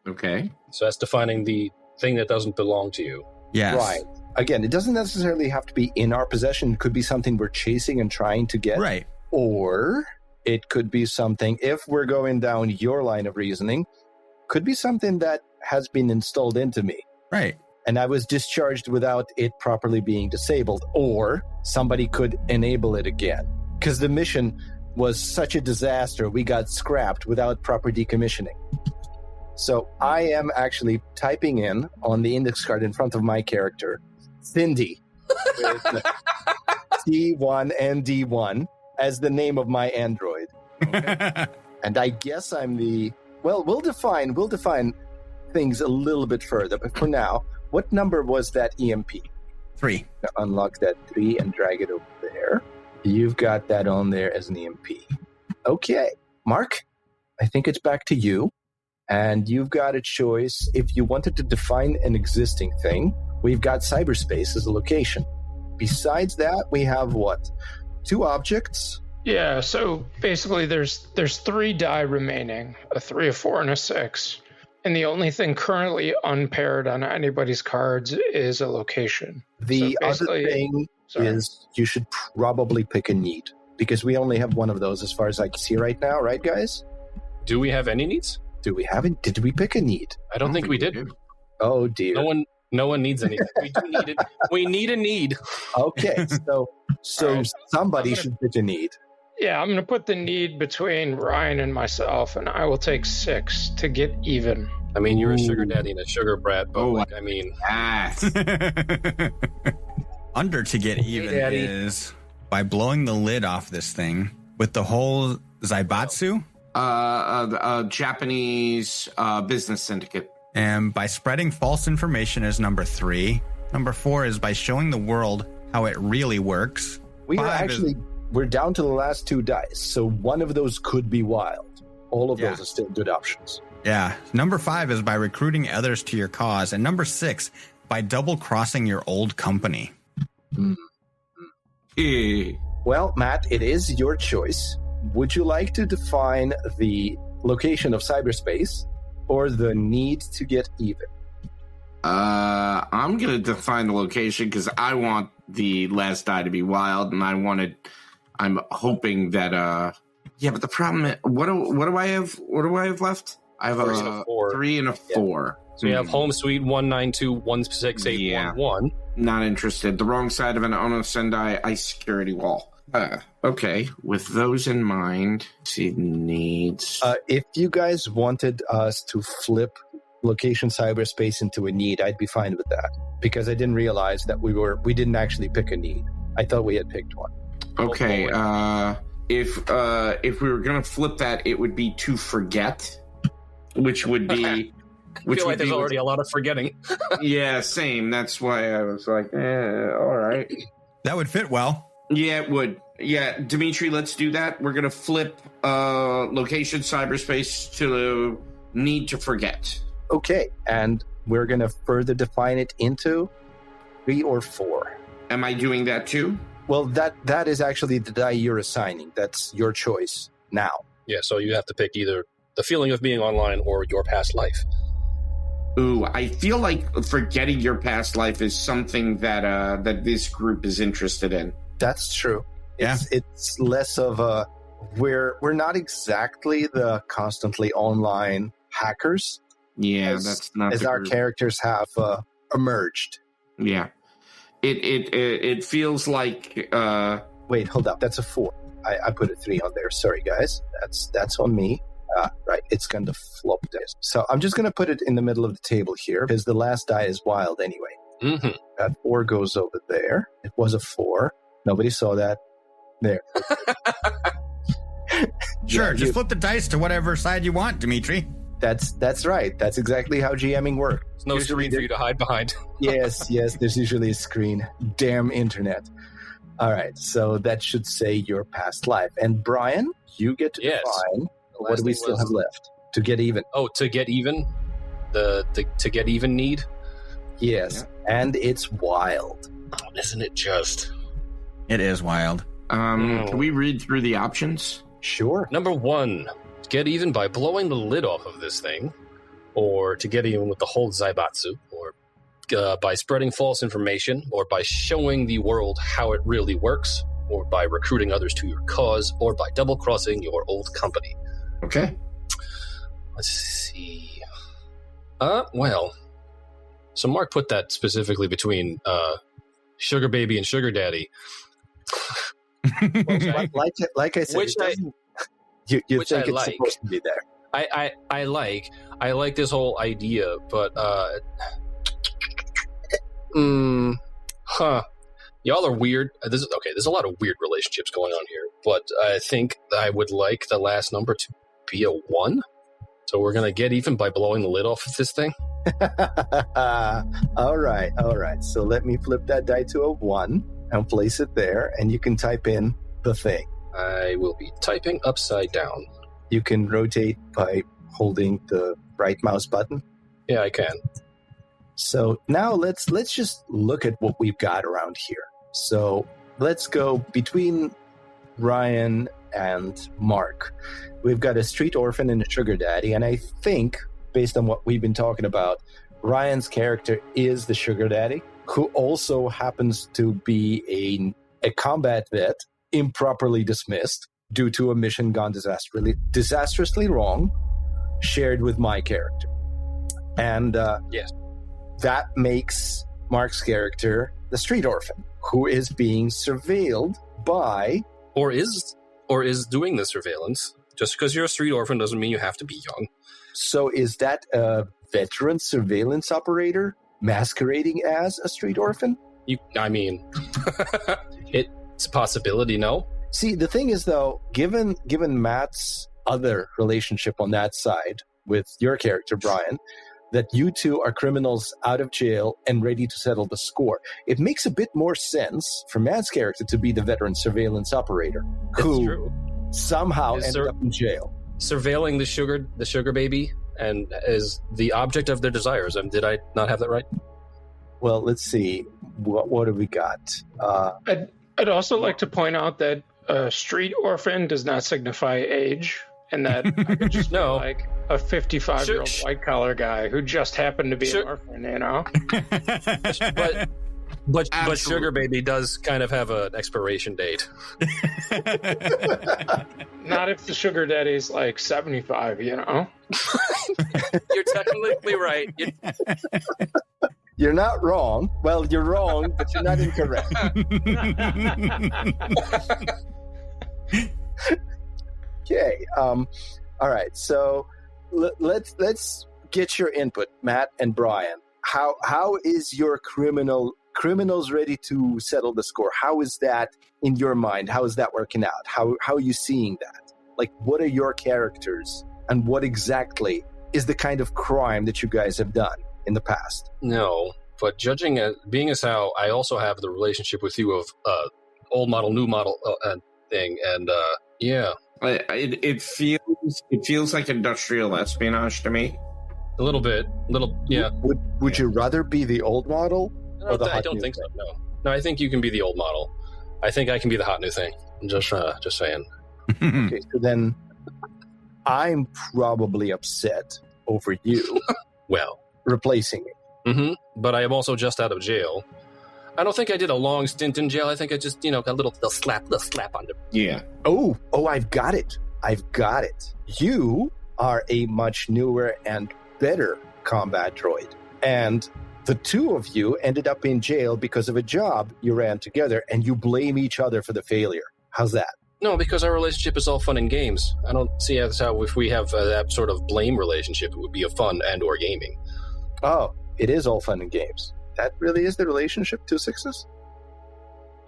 Okay. So that's defining the thing that doesn't belong to you. Yes. right. Again, it doesn't necessarily have to be in our possession. It could be something we're chasing and trying to get. Right. Or it could be something, if we're going down your line of reasoning, could be something that has been installed into me. Right. And I was discharged without it properly being disabled. Or somebody could enable it again. Because the mission was such a disaster, we got scrapped without proper decommissioning. So I am actually typing in on the index card in front of my character, Cindy, with C1 and D1 as the name of my android. Okay. And I guess I'm we'll define things a little bit further, but for now, what number was that EMP? 3. Unlock that 3 and drag it over there. You've got that on there as an EMP. Okay, Mark, I think it's back to you. And you've got a choice. If you wanted to define an existing thing, we've got cyberspace as a location. Besides that, we have what? 2 objects? Yeah, so basically there's 3 die remaining, a 3, a 4, and a 6. And the only thing currently unpaired on anybody's cards is a location. The other thing is you should probably pick a need, because we only have one of those as far as I can see right now, right, guys? Do we have any needs? Do we have it? Did we pick a need? I don't think we did. Oh, dear. No one needs anything. We do need it. We need a need. Okay, so Right. somebody should pick a need. Yeah, I'm going to put the need between Ryan and myself, and I will take 6 to get even. I mean, you're a sugar daddy and a sugar brat, but I mean... Under to get even Daddy. is by blowing the lid off this thing with the whole Zaibatsu. Japanese business syndicate. And by spreading false information is number 3. Number 4 is by showing the world how it really works. We're down to the last 2 dice, so one of those could be wild. All of those are still good options. Yeah. Number 5 is by recruiting others to your cause. And number 6, by double crossing your old company. Well, Matt, it is your choice. Would you like to define the location of cyberspace or the need to get even? I'm going to define the location because I want the last die to be wild, and I'm hoping that, but the problem is, what do I have? What do I have left? I have a 3 and a 4. So you have Home Suite 192.168.11. Not interested. The wrong side of an Ono Sendai ice security wall. Okay. With those in mind, see needs. If you guys wanted us to flip location cyberspace into a need, I'd be fine with that, because I didn't realize that we didn't actually pick a need. I thought we had picked one. Okay. If we were gonna flip that, it would be to forget, which would be. I feel like there's already a lot of forgetting. Yeah, same. That's why I was like, all right. That would fit well. Yeah, it would. Yeah, Dimitri, let's do that. We're going to flip location cyberspace to need to forget. Okay, and we're going to further define it into 3 or 4. Am I doing that too? Well, that is actually the die you're assigning. That's your choice now. Yeah, so you have to pick either the feeling of being online or your past life. Ooh, I feel like forgetting your past life is something that that this group is interested in. That's true. Yeah. It's less of a we're not exactly the constantly online hackers. Yeah, that's not as our characters have emerged. Yeah, it feels like. Wait, hold up. That's a 4. I put a 3 on there. Sorry, guys. That's on me. Right, it's going to flop this. So I'm just going to put it in the middle of the table here, because the last die is wild anyway. Mm-hmm. That 4 goes over there. It was a 4. Nobody saw that. There. Sure, just flip the dice to whatever side you want, Dimitri. That's right. That's exactly how GMing works. There's no screen for you to hide behind. Yes, there's usually a screen. Damn internet. All right, so that should say your past life. And Brian, you get to define. What do we still have left? To get even. Oh, to get even? The to get even need? Yes, and it's wild. Oh, isn't it just? It is wild. Can we read through the options? Sure. Number 1, get even by blowing the lid off of this thing, or to get even with the whole Zaibatsu, or by spreading false information, or by showing the world how it really works, or by recruiting others to your cause, or by double-crossing your old company. Okay. Let's see. Well, so Mark put that specifically between Sugar Baby and Sugar Daddy. Well, like I said, you think it's supposed to be there. I like this whole idea, but y'all are weird. There's a lot of weird relationships going on here, but I think I would like the last number to be a 1. So we're gonna get even by blowing the lid off of this thing. All right. So let me flip that die to a 1 and place it there, and you can type in the thing. I will be typing upside down. You can rotate by holding the right mouse button. Yeah, I can. So now let's just look at what we've got around here. So let's go between Ryan and Mark. We've got a street orphan and a sugar daddy, and I think, based on what we've been talking about, Ryan's character is the sugar daddy, who also happens to be a combat vet, improperly dismissed due to a mission gone disastrously wrong, shared with my character. And yes, that makes Mark's character the street orphan, who is being surveilled by... Or is doing the surveillance. Just because you're a street orphan doesn't mean you have to be young. So is that a veteran surveillance operator masquerading as a street orphan? It's a possibility, no? See, the thing is, though, given Matt's other relationship on that side with your character, Brian, that you two are criminals out of jail and ready to settle the score, it makes a bit more sense for Matt's character to be the veteran surveillance operator who somehow ended up in jail. Surveilling the sugar baby and is the object of their desires. Did I not have that right? Well, let's see. What have we got? I'd also like to point out that street orphan does not signify age, and that I could just be like a 55-year-old white-collar guy who just happened to be an orphan, you know? But Sugar Baby does kind of have an expiration date. Not if the sugar daddy's like 75, you know? You're technically right. You're not wrong. Well, you're wrong, but you're not incorrect. Okay. All right. So let's get your input, Matt and Brian. How is your criminals ready to settle the score? How is that in your mind? How is that working out? How are you seeing that? Like, what are your characters, and what exactly is the kind of crime that you guys have done in the past? No, but being as how I also have the relationship with you of old model, new model thing, and yeah. It feels like industrial espionage to me. A little bit. Yeah. Would you rather be the old model? I don't think so, no. I think you can be the old model. I think I can be the hot new thing. Just saying. Okay, so then I'm probably upset over you replacing me. Mm-hmm. But I am also just out of jail. I don't think I did a long stint in jail. I think I just, got a little slap on the... Yeah. Oh, I've got it. You are a much newer and better combat droid. And the two of you ended up in jail because of a job you ran together, and you blame each other for the failure. How's that? No, because our relationship is all fun and games. I don't see how if we have that sort of blame relationship, it would be a fun and or gaming. Oh, it is all fun and games. That really is the relationship, 2/6s?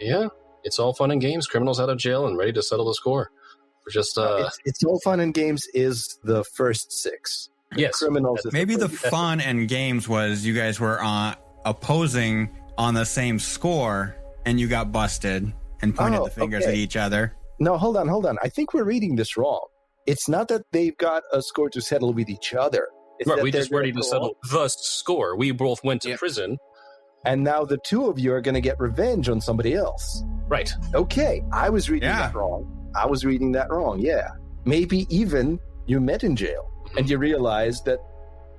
Yeah, it's all fun and games. Criminals out of jail and ready to settle the score. We're just... It's all fun and games is the first 6. Yes. Criminals is maybe the fun and games was you guys were opposing on the same score, and you got busted and pointed the fingers at each other. No, hold on. I think we're reading this wrong. It's not that they've got a score to settle with each other. It's right, we just ready to settle the score. We both went to prison. And now the two of you are going to get revenge on somebody else. Right. Okay, I was reading that wrong. Yeah. Maybe even you met in jail and you realized that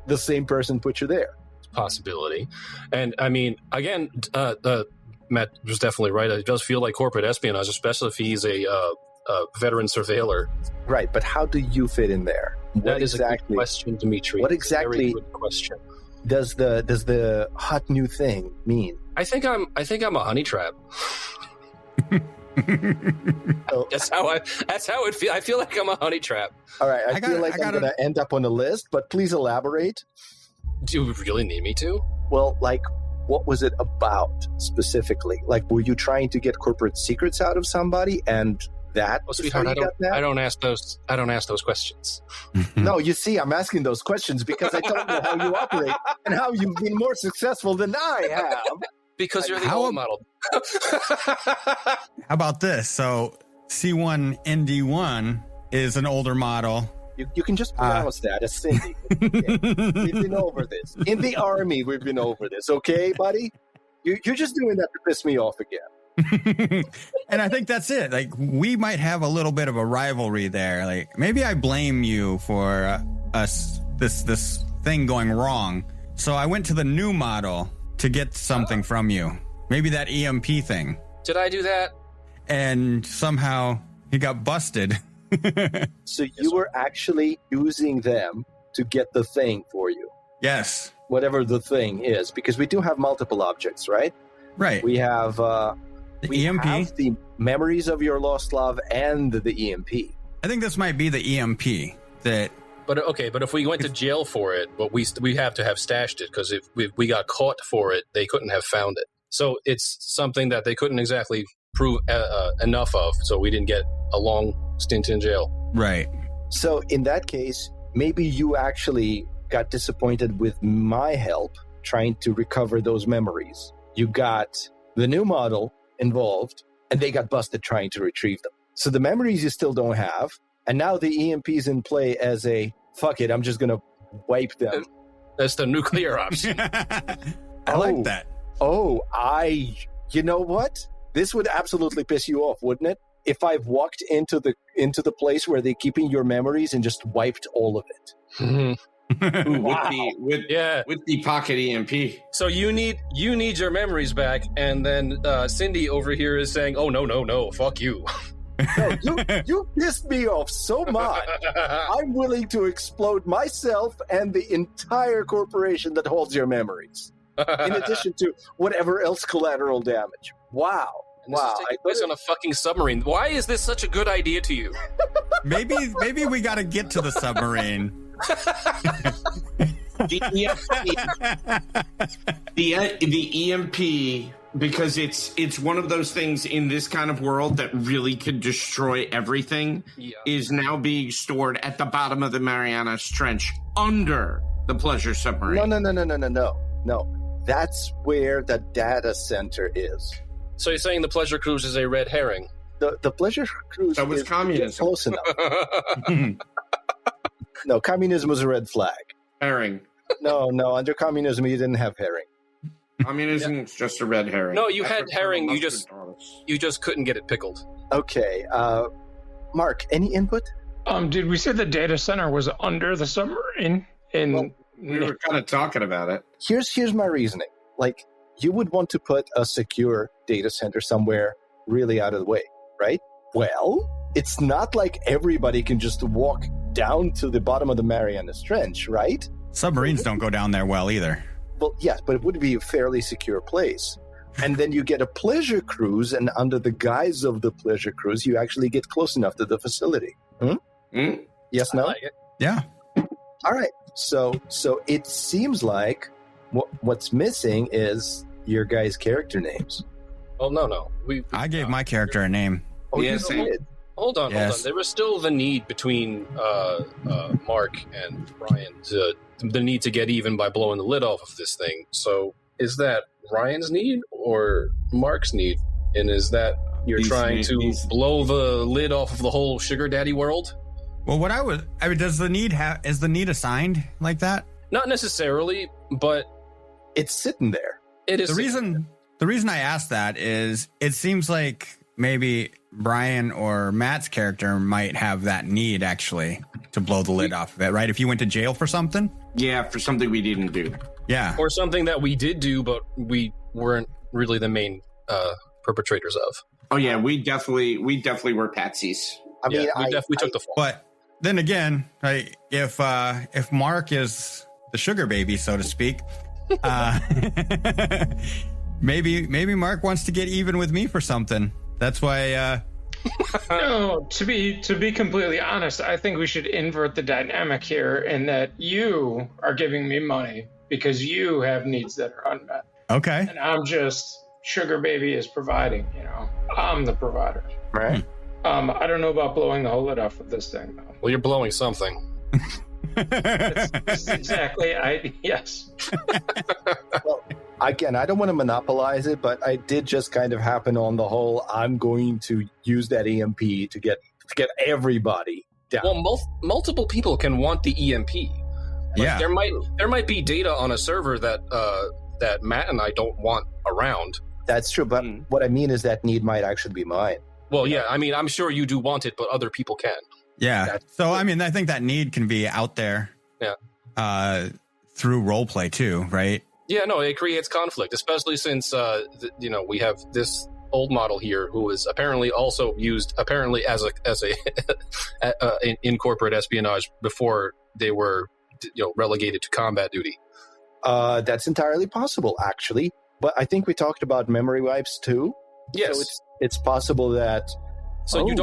the same person put you there. It's a possibility. And I mean, again, Matt was definitely right. It does feel like corporate espionage, especially if he's a veteran surveiller. Right, but how do you fit in there? That is a good question, Dimitri. What exactly? Very good question. Does the hot new thing mean? I think I'm a honey trap. That's how it feels. I feel like I'm a honey trap. All right, I feel like I'm going to end up on a list, but please elaborate. Do you really need me to? Well, like, what was it about specifically? Like, were you trying to get corporate secrets out of somebody, and that? Well, sweetheart, I don't ask those questions. No, you see, I'm asking those questions because I don't know how you operate and how you've been more successful than I have. Because you're the old model. How about this? So C1 ND1 is an older model. You can just pronounce that as Cindy. Okay? We've been over this. In the Army, we've been over this. Okay, buddy? You're just doing that to piss me off again. And I think that's it. Like, we might have a little bit of a rivalry there. Like, maybe I blame you for this thing going wrong. So I went to the new model to get something from you. Maybe that EMP thing. Did I do that? And somehow he got busted. So you were actually using them to get the thing for you. Yes. Whatever the thing is, because we do have multiple objects, right? Right. We have the EMP, have the memories of your lost love, and the EMP. I think this might be the EMP that. But if we went to jail for it, but we have to have stashed it, because if we got caught for it, they couldn't have found it. So it's something that they couldn't exactly prove enough of, so we didn't get a long stint in jail. Right. So in that case, maybe you actually got disappointed with my help trying to recover those memories. You got the new model involved, and they got busted trying to retrieve them. So the memories you still don't have, and now the EMP's in play as a, fuck it, I'm just going to wipe them. That's the nuclear option. I like that. You know what? This would absolutely piss you off, wouldn't it? If I've walked into the place where they're keeping your memories and just wiped all of it. Mm-hmm. Wow. With the pocket EMP. So you need your memories back, and then Cindy over here is saying, "Oh no, fuck you." No, you pissed me off so much. I'm willing to explode myself and the entire corporation that holds your memories. in addition to whatever else collateral damage. Wow. Wow. This is taking place on a fucking submarine. Why is this such a good idea to you? Maybe we got to get to the submarine. The EMP, because it's one of those things in this kind of world that really could destroy everything, is now being stored at the bottom of the Marianas Trench under the Pleasure Submarine. No. That's where the data center is. So you're saying the Pleasure Cruise is a red herring? The Pleasure Cruise was communism. Close enough. No, communism was a red flag. Herring. No, under communism you didn't have herring. Communism is just a red herring. No, you had herring. You just couldn't get it pickled. Okay, Mark, any input? Did we say the data center was under the submarine? We were kind of talking about it. Here's my reasoning. Like, you would want to put a secure data center somewhere really out of the way, right? Well, it's not like everybody can just walk down to the bottom of the Marianas Trench, right? Submarines don't go down there well either. Well, yes, but it would be a fairly secure place. And then you get a pleasure cruise, and under the guise of the pleasure cruise, you actually get close enough to the facility. Yes, no? I like it. Yeah. All right. So it seems like what's missing is your guys' character names. Oh, no. I gave my character a name. Oh, Yes, you did? Hold on. There was still the need between Mark and Ryan, the need to get even by blowing the lid off of this thing. So is that Ryan's need or Mark's need? And is that you're trying to blow the lid off of the whole sugar daddy world? Well, is the need assigned like that? Not necessarily, but it's sitting there. It is. The reason I asked that is it seems like maybe Brian or Matt's character might have that need actually to blow the lid off of it, right? If you went to jail for something? Yeah, for something we didn't do. Yeah. Or something that we did do, but we weren't really the main perpetrators of. Oh yeah, we definitely were patsies. I mean, we took the fall. But then again, right, if Mark is the sugar baby, so to speak, maybe Mark wants to get even with me for something. That's why. No, to be completely honest, I think we should invert the dynamic here, in that you are giving me money because you have needs that are unmet. Okay. And I'm just sugar baby is providing. I'm the provider. Right. I don't know about blowing the whole lid off of this thing, though. Well, you're blowing something. That's exactly. Yes. Well, again, I don't want to monopolize it, but I did just kind of happen on the whole. I'm going to use that EMP to get everybody down. Well, multiple people can want the EMP. Yeah. There might be data on a server that that Matt and I don't want around. That's true, but what I mean is that need might actually be mine. Well, yeah, I mean, I'm sure you do want it, but other people can. Yeah. So, I mean, I think that need can be out there. Yeah. Through roleplay too, right? Yeah, no, it creates conflict, especially since we have this old model here who is apparently also used as a in corporate espionage before they were relegated to combat duty. That's entirely possible, actually. But I think we talked about memory wipes too. Yes, so it's possible that. So you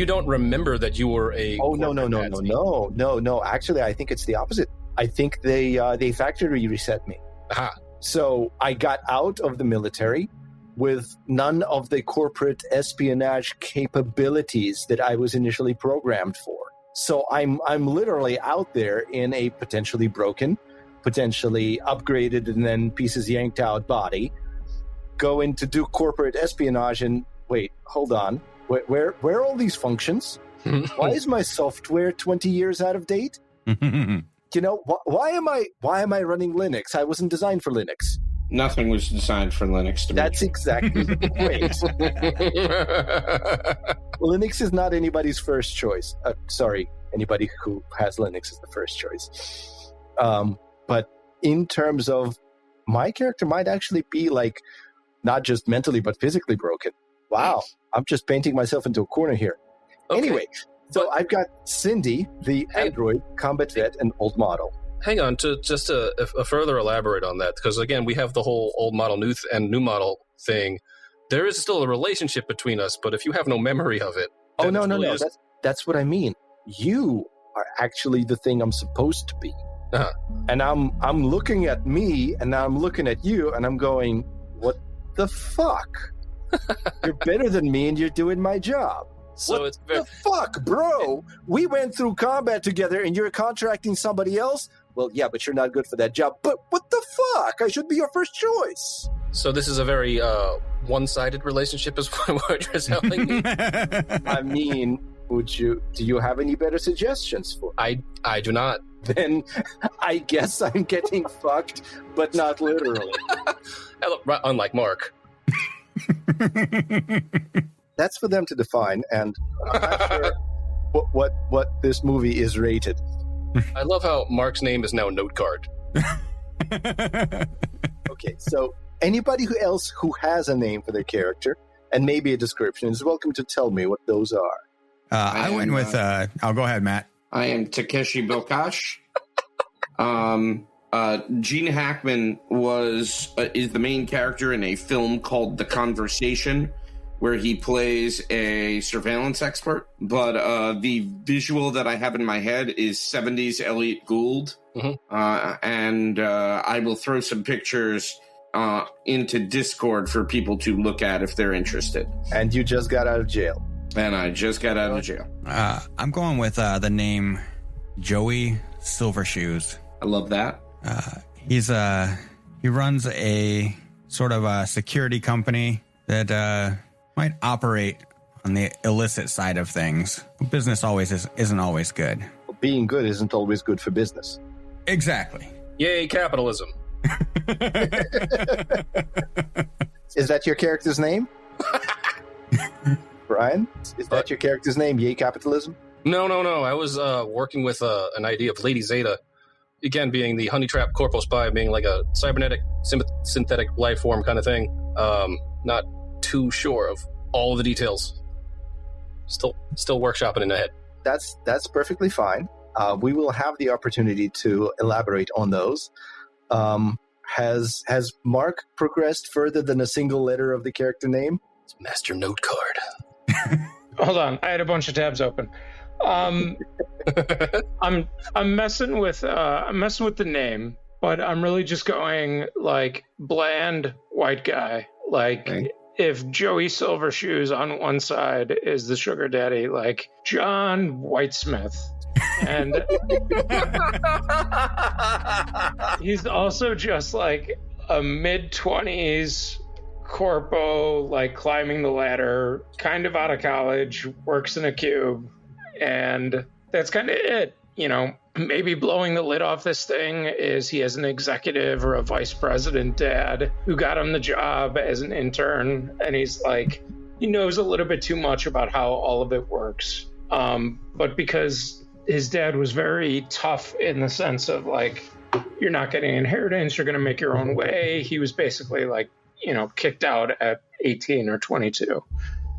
don't remember that you were a. Oh no! Actually, I think it's the opposite. I think they factory reset me. Aha. So I got out of the military with none of the corporate espionage capabilities that I was initially programmed for. So I'm literally out there in a potentially broken, potentially upgraded and then pieces yanked out body, going to do corporate espionage and wait, hold on. Where are all these functions? Why is my software 20 years out of date? Why am I running Linux? I wasn't designed for Linux. Nothing was designed for Linux. That's exactly the point. Linux is not anybody's first choice. Sorry, anybody who has Linux is the first choice. But in terms of my character might actually be like not just mentally but physically broken. Wow, I'm just painting myself into a corner here. Okay. Anyway, so I've got Cindy, the android, combat vet, and old model. hang on, to further elaborate on that, because again, we have the whole old model, new model thing. There is still a relationship between us, but if you have no memory of it, oh no, that's what I mean. You are actually the thing I'm supposed to be, and I'm looking at me, and now I'm looking at you, and I'm going, what the fuck? You're better than me, and you're doing my job. So what the fuck, bro? We went through combat together, and you're contracting somebody else? Well, yeah, but you're not good for that job. But what the fuck? I should be your first choice. So this is a very one-sided relationship, is what you're telling me? I mean, do you have any better suggestions for me? I do not. Then I guess I'm getting fucked, but not literally. Unlike Mark. That's for them to define, and I'm not sure what this movie is rated. I love how Mark's name is now Note Card. Okay, so anybody else who has a name for their character and maybe a description is welcome to tell me what those are. I went with. I'll go ahead, Matt. I am Takeshi Bokash. Gene Hackman is the main character in a film called The Conversation, where he plays a surveillance expert. But the visual that I have in my head is 70s Elliot Gould. Mm-hmm. And I will throw some pictures into Discord for people to look at if they're interested. And you just got out of jail. And I just got out of jail. I'm going with the name Joey Silvershoes. I love that. He runs a sort of a security company that might operate on the illicit side of things. Business isn't always good. Well, being good isn't always good for business. Exactly. Yay, capitalism. Is that your character's name? Brian? Is that your character's name? Yay, capitalism? No. I was working with an idea of Lady Zeta. Again, being the honey trap corporal spy, being like a cybernetic, synthetic life form kind of thing. Not too sure of all of the details. Still workshopping in the head. That's perfectly fine. We will have the opportunity to elaborate on those. Has Mark progressed further than a single letter of the character name? It's Master Note Card. Hold on, I had a bunch of tabs open. I'm messing with the name, but I'm really just going like bland white guy. Like if Joey Silvershoes on one side is the sugar daddy, like John Whitesmith. And he's also just like a mid-20s corpo, like climbing the ladder, kind of out of college, works in a cube, and that's kind of it. You know, maybe blowing the lid off this thing is he has an executive or a vice president dad who got him the job as an intern, and he's like, he knows a little bit too much about how all of it works. But because his dad was very tough in the sense of like, you're not getting inheritance, you're going to make your own way. He was basically like, you know, kicked out at 18 or 22.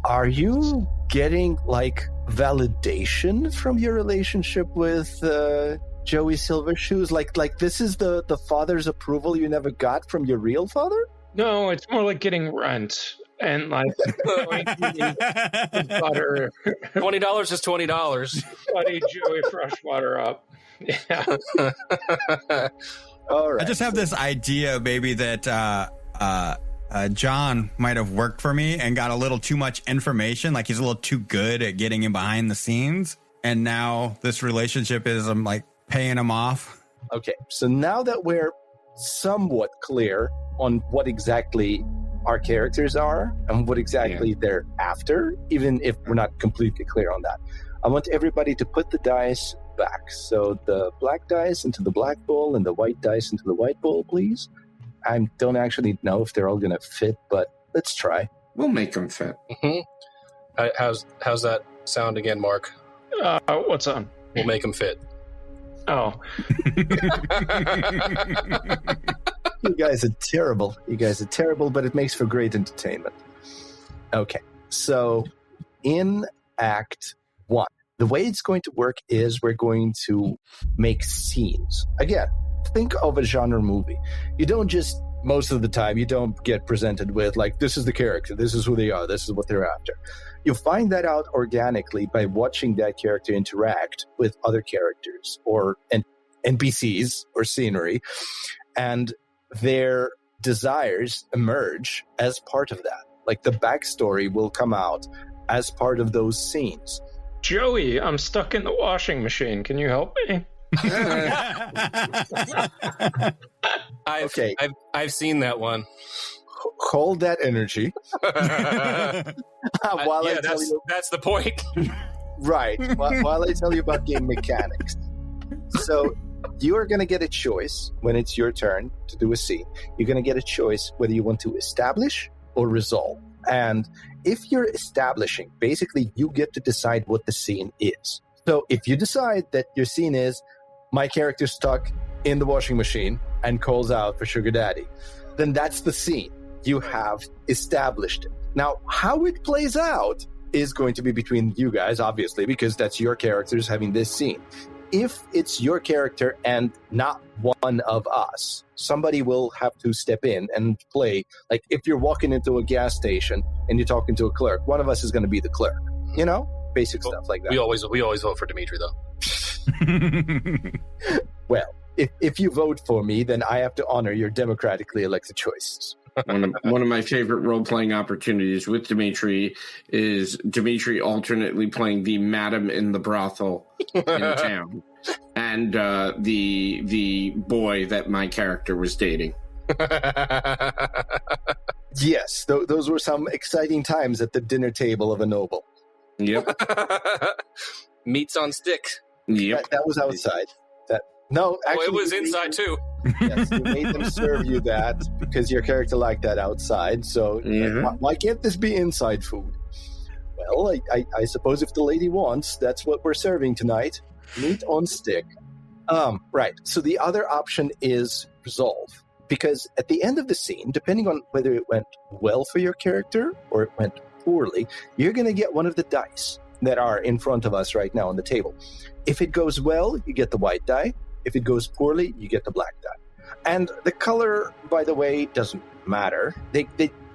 Are you getting like validation from your relationship with Joey Silvershoes? Like this is the father's approval you never got from your real father? No, it's more like getting rent. And like butter. $20 is $20. Buddy Joey Freshwater up. Yeah. All right. I just have this idea, maybe that John might have worked for me and got a little too much information. Like he's a little too good at getting in behind the scenes. And now this relationship is, I'm like paying him off. Okay. So now that we're somewhat clear on what exactly our characters are and what exactly they're after, even if we're not completely clear on that, I want everybody to put the dice back. So the black dice into the black bowl and the white dice into the white bowl, please. I don't actually know if they're all going to fit, but let's try. We'll make them fit. Mm-hmm. How's that sound again, Mark? What's on? We'll make them fit. Oh. You guys are terrible. But it makes for great entertainment. Okay, so in Act 1, The way it's going to work is we're going to make scenes. Again, think of a genre movie. You don't just, most of the time, you don't get presented with like, this is the character, this is who they are, this is what they're after. You find that out organically by watching that character interact with other characters or NPCs or scenery, and their desires emerge as part of that. Like the backstory will come out as part of those scenes. Joey, I'm stuck in the washing machine. Can you help me? I've seen that one. Hold that energy. That's the point. Right. While I tell you about game mechanics. So you are going to get a choice when it's your turn to do a scene. You're going to get a choice whether you want to establish or resolve. And if you're establishing, basically you get to decide what the scene is. So if you decide that your scene is my character's stuck in the washing machine and calls out for sugar daddy, then that's the scene. You have established it. Now, how it plays out is going to be between you guys, obviously, because that's your characters having this scene. If it's your character and not one of us, somebody will have to step in and play. Like if you're walking into a gas station and you're talking to a clerk, one of us is going to be the clerk. You know, basic stuff like that. We always vote for Dimitri, though. Well, if you vote for me, then I have to honor your democratically elected choices. One of my favorite role-playing opportunities with Dimitri is Dimitri alternately playing the madam in the brothel in town and the boy that my character was dating. Yes, those were some exciting times at the dinner table of a noble. Yep. Meats on stick. Yep. That was outside. No, actually, it was inside too. Yes, you made them serve you that because your character liked that outside. So why can't this be inside food? Well, I suppose if the lady wants, that's what we're serving tonight. Meat on stick. Right. So the other option is resolve. Because at the end of the scene, depending on whether it went well for your character or it went poorly, you're going to get one of the dice that are in front of us right now on the table. If it goes well, you get the white die. If it goes poorly, you get the black die. And the color, by the way, doesn't matter. They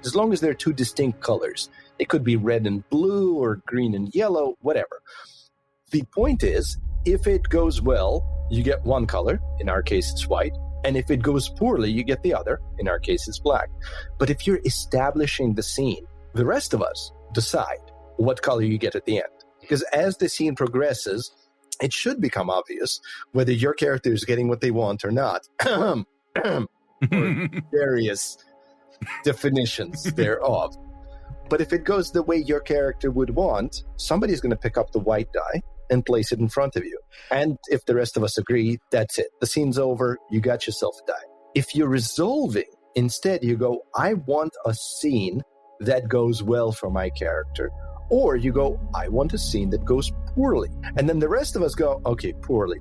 as long as they're two distinct colors. It could be red and blue or green and yellow, whatever. The point is, if it goes well, you get one color. In our case, it's white. And if it goes poorly, you get the other. In our case, it's black. But if you're establishing the scene, the rest of us decide what color you get at the end. Because as the scene progresses, it should become obvious whether your character is getting what they want or not. Or various definitions thereof. But if it goes the way your character would want, somebody's going to pick up the white die and place it in front of you. And if the rest of us agree, that's it. The scene's over. You got yourself a die. If you're resolving, instead you go, I want a scene that goes well for my character. Or you go, I want a scene that goes poorly. And then the rest of us go, okay, poorly.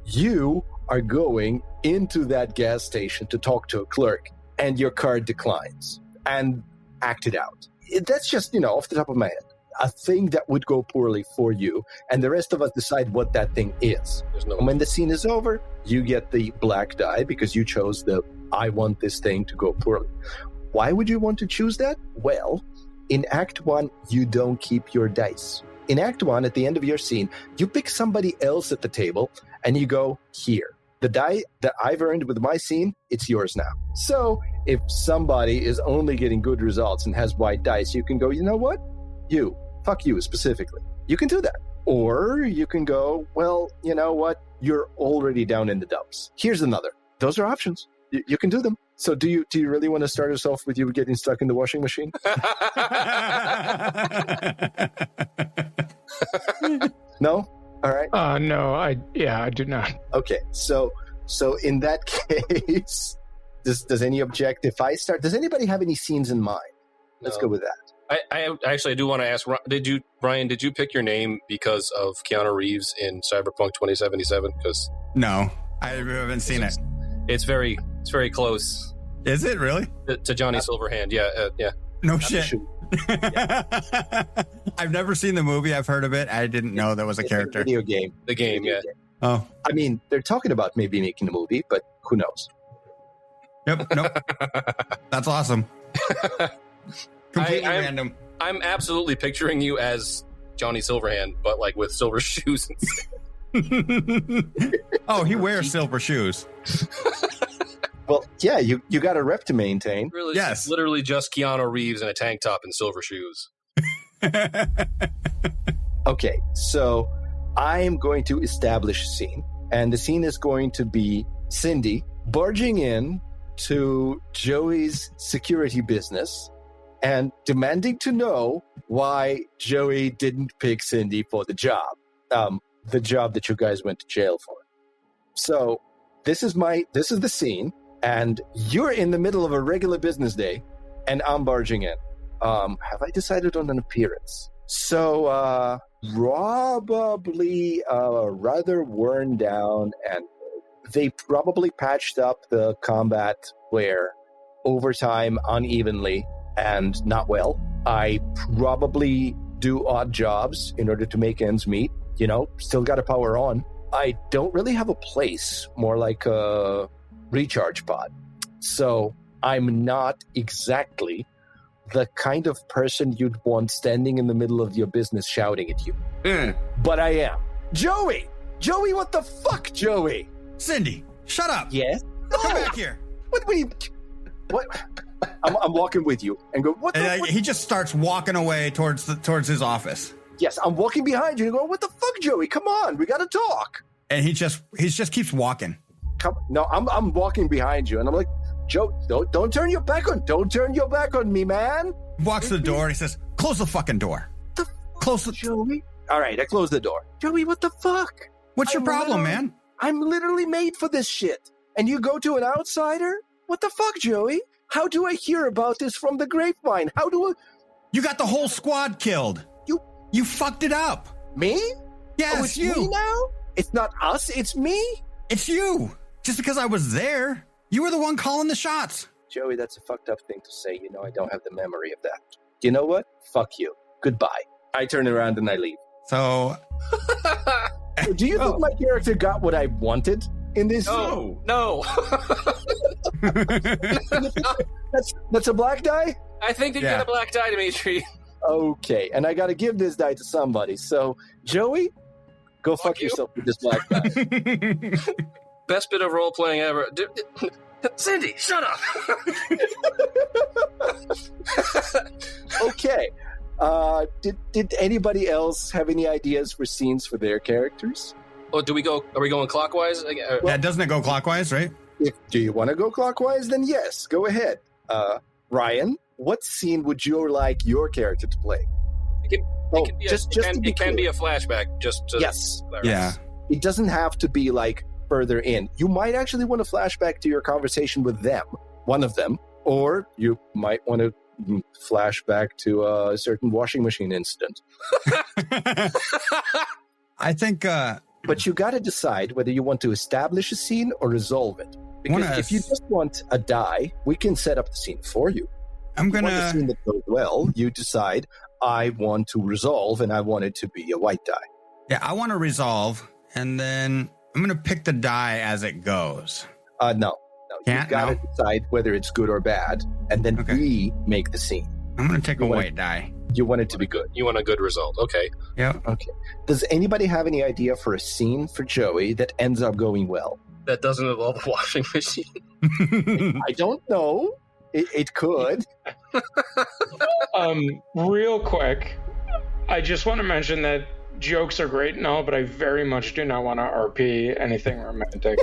You are going into that gas station to talk to a clerk, and your card declines. And act it out. That's just, off the top of my head. A thing that would go poorly for you, and the rest of us decide what that thing is. And when the scene is over, you get the black die because you chose the, I want this thing to go poorly. Why would you want to choose that? Well, in Act 1, you don't keep your dice. In Act 1, at the end of your scene, you pick somebody else at the table, and you go, here. The die that I've earned with my scene, it's yours now. So, if somebody is only getting good results and has white dice, you can go, you know what? Fuck you specifically. You can do that. Or you can go, well, you know what? You're already down in the dumps. Here's another. Those are options. You can do them. So do you really want to start us off with you getting stuck in the washing machine? No? All right. No, I do not. Okay. So in that case, does any object if I start? Does anybody have any scenes in mind? Let's go with that. I actually do want to ask, Brian, did you pick your name because of Keanu Reeves in Cyberpunk 2077? Because no, I haven't seen it. It's very close. Is it really? To Johnny Silverhand, yeah. No shit. I've never seen the movie. I've heard of it. I didn't know that was a character. Video game. The game, yeah. Oh. I mean, they're talking about maybe making a movie, but who knows? Nope. That's awesome. Completely random. I'm absolutely picturing you as Johnny Silverhand, but like with silver shoes. Oh, he wears silver shoes. Well, yeah, you got a rep to maintain. Really, yes. Literally just Keanu Reeves in a tank top and silver shoes. Okay, so I'm going to establish a scene, and the scene is going to be Cindy barging in to Joey's security business and demanding to know why Joey didn't pick Cindy for the job that you guys went to jail for. So this is the scene, and you're in the middle of a regular business day, and I'm barging in. Have I decided on an appearance? So probably rather worn down, and they probably patched up the combat wear over time unevenly and not well. I probably do odd jobs in order to make ends meet. You know, still got to power on. I don't really have a place, more like a recharge pod. So I'm not exactly the kind of person you'd want standing in the middle of your business shouting at you. But I am. Joey! Joey, what the fuck, Joey? Cindy, shut up. Yes? Come back here. What? I'm walking with you and go, what the He just starts walking away towards his office. Yes, I'm walking behind you and go, what the fuck, Joey? Come on, we got to talk. And he just keeps walking. No, I'm walking behind you, and I'm like, Joe, don't turn your back on me, man. Walks to the door and he says, close the fucking door. Close the Joey. All right, I close the door. Joey, what the fuck? What's your problem, man? I'm literally made for this shit. And you go to an outsider? What the fuck, Joey? How do I hear about this from the grapevine? You got the whole squad killed. You fucked it up. Me? Yes, oh, it's you. Me now? It's not us, it's me? It's you. Just because I was there, you were the one calling the shots. Joey, that's a fucked up thing to say. You know, I don't have the memory of that. You know what? Fuck you. Goodbye. I turn around and I leave. So... Do you think my character got what I wanted in this? No. That's a black die? I think that you got a black die, Dimitri. Okay, and I got to give this die to somebody. So, Joey, go fuck yourself with this black die. Best bit of role-playing ever. Cindy, shut up. Okay. Did anybody else have any ideas for scenes for their characters? Oh, are we going clockwise? Yeah, doesn't it go clockwise, right? Do you want to go clockwise? Then yes, go ahead. Ryan, what scene would you like your character to play? It can be a flashback. Yes. Yeah. It doesn't have to be like further in. You might actually want to flashback to your conversation with them, one of them, or you might want to flashback to a certain washing machine incident. I think... But you got to decide whether you want to establish a scene or resolve it. Because if you just want a die, we can set up the scene for you. I'm going to... If you want a scene that goes well, you decide, I want to resolve, and I want it to be a white die. Yeah, I want to resolve, and then I'm going to pick the die as it goes. No. You've got to decide whether it's good or bad, and then we make the scene. I'm going to take a white die. You want it to be good. You want a good result. Okay. Yeah. Okay. Does anybody have any idea for a scene for Joey that ends up going well? That doesn't involve a washing machine. I don't know. It could. Real quick, I just want to mention that jokes are great and all, but I very much do not want to RP anything romantic.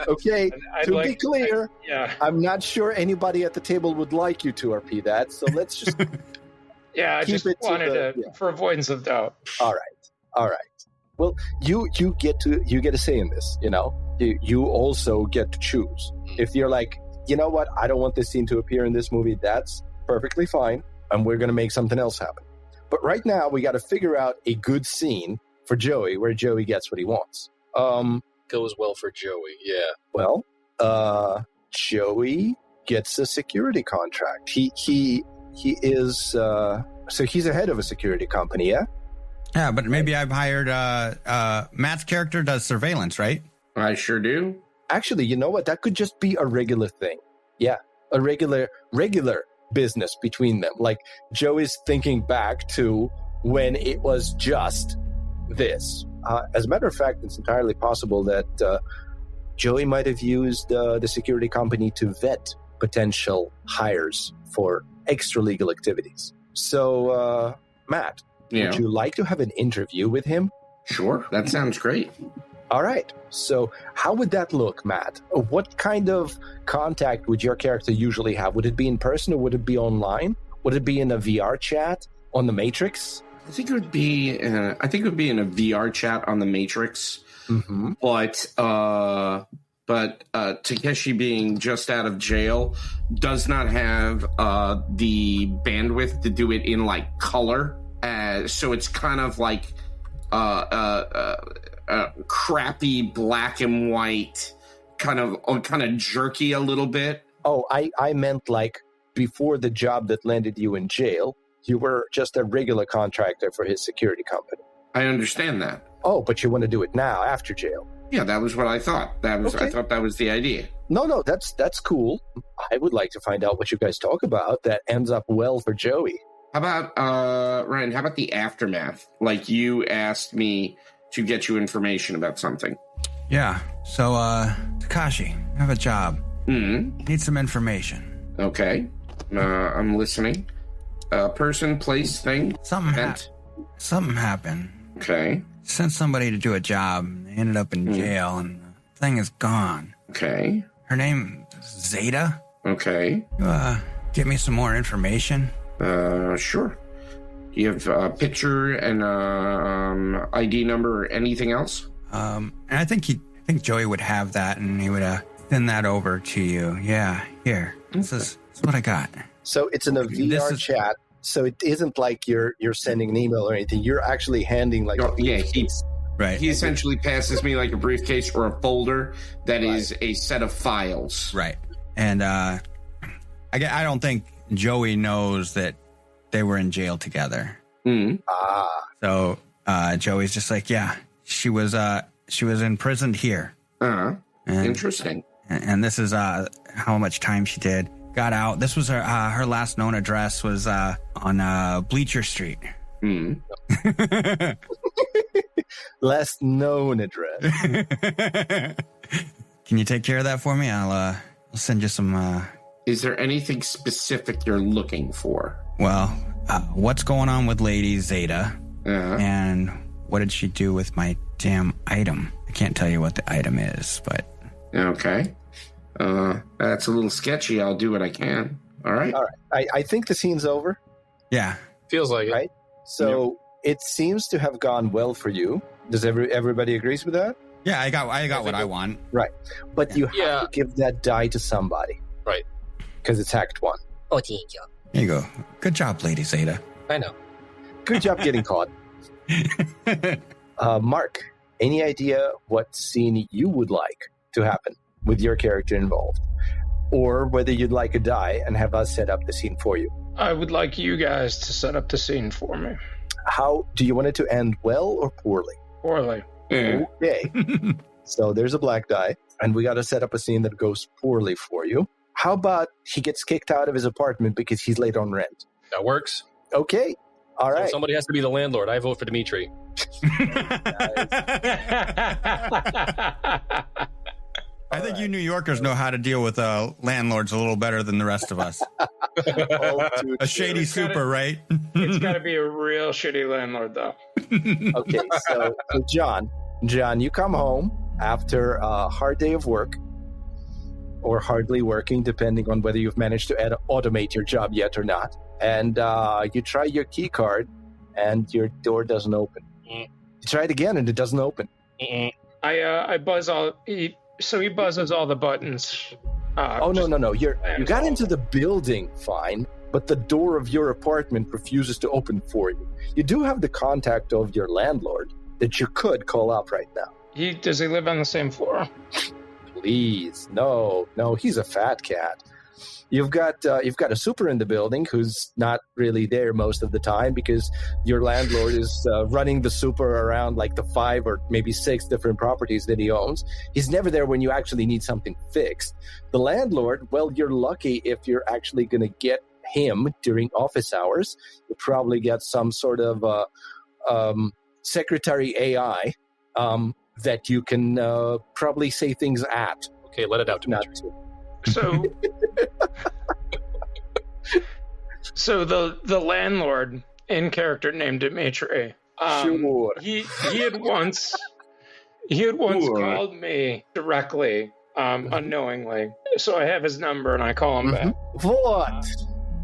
Okay, to be clear, I'm not sure anybody at the table would like you to RP that, so let's just I just wanted to for avoidance of doubt. All right. Well, you get a say in this, you know. You also get to choose. If you're like, you know what, I don't want this scene to appear in this movie, that's perfectly fine, and we're going to make something else happen. But right now, we got to figure out a good scene for Joey, where Joey gets what he wants. Goes well for Joey, yeah. Well, Joey gets a security contract. He is so he's the head of a security company, yeah? Yeah, but maybe I've hired Matt's character does surveillance, right? I sure do. Actually, you know what? That could just be a regular thing. Yeah, a regular business between them. Like Joey's thinking back to when it was just this. As a matter of fact, it's entirely possible that Joey might have used the security company to vet potential hires for extra legal activities. So, Matt, would you like to have an interview with him? Sure, that sounds great. All right. So how would that look, Matt? What kind of contact would your character usually have? Would it be in person or would it be online? Would it be in a VR chat on the Matrix? I think it would be in a VR chat on the Matrix. Mm-hmm. But Takeshi, being just out of jail, does not have the bandwidth to do it in like color. So it's kind of like crappy black and white, kind of jerky a little bit. Oh, I meant like before the job that landed you in jail, you were just a regular contractor for his security company. I understand that. Oh, but you want to do it now after jail? Yeah, that was what I thought. I thought that was the idea. No, that's cool. I would like to find out what you guys talk about that ends up well for Joey. How about Ryan? How about the aftermath? Like you asked me to get you information about something. Yeah. So, Takashi, I have a job. Mm-hmm. Need some information. Okay. I'm listening. Person, place, thing. Something happened. Okay. Sent somebody to do a job. They ended up in jail, and the thing is gone. Okay. Her name is Zeta. Okay. Give me some more information. Sure. Do you have a picture and ID number or anything else? And I think Joey would have that, and he would send that over to you. Yeah, here. This is what I got. So it's in a VR chat. So it isn't like you're sending an email or anything. You're actually handing like a briefcase. Right. He essentially passes me like a briefcase or a folder that is a set of files. Right. And I don't think Joey knows that they were in jail together. Mm. So Joey's just like, yeah, she was imprisoned here. Interesting. And this is how much time she did. Got out. This was her last known address was on Bleecher Street. Mm. Last known address. Can you take care of that for me? I'll send you some. Is there anything specific you're looking for? Well, what's going on with Lady Zeta? And what did she do with my damn item? I can't tell you what the item is, but okay. That's a little sketchy. I'll do what I can. All right. I think the scene's over. Yeah. Feels like right? it. So it seems to have gone well for you. Does everybody agrees with that? Yeah, I got what I want. Right. But you have to give that die to somebody. Right. Because it's Act 1. Oh, thank you. There you go. Good job, Lady Zeta. I know. Good job getting caught. Mark, any idea what scene you would like to happen with your character involved? Or whether you'd like a die and have us set up the scene for you? I would like you guys to set up the scene for me. How do you want it to end, well or poorly? Poorly. Okay. So there's a black die, and we got to set up a scene that goes poorly for you. How about he gets kicked out of his apartment because he's late on rent? That works. Okay. All right. So somebody has to be the landlord. I vote for Dimitri. I think you New Yorkers know how to deal with landlords a little better than the rest of us. A shady super, right? It's got to be a real shitty landlord, though. Okay, so John, you come home after a hard day of work, or hardly working, depending on whether you've managed to automate your job yet or not. And you try your key card, and your door doesn't open. You try it again, and it doesn't open. I buzz all. He buzzes all the buttons. No. You got into the building fine, but the door of your apartment refuses to open for you. You do have the contact of your landlord that you could call up right now. Does he live on the same floor? Please, no, he's a fat cat. You've got a super in the building who's not really there most of the time because your landlord is running the super around like the 5 or maybe 6 different properties that he owns. He's never there when you actually need something fixed. The landlord, well, you're lucky if you're actually going to get him during office hours. You'll probably get some sort of secretary AI that you can probably say things at. Okay, let it out. So the landlord in character named Dimitri. Sure. He had once called me directly, unknowingly. So I have his number and I call him back. What?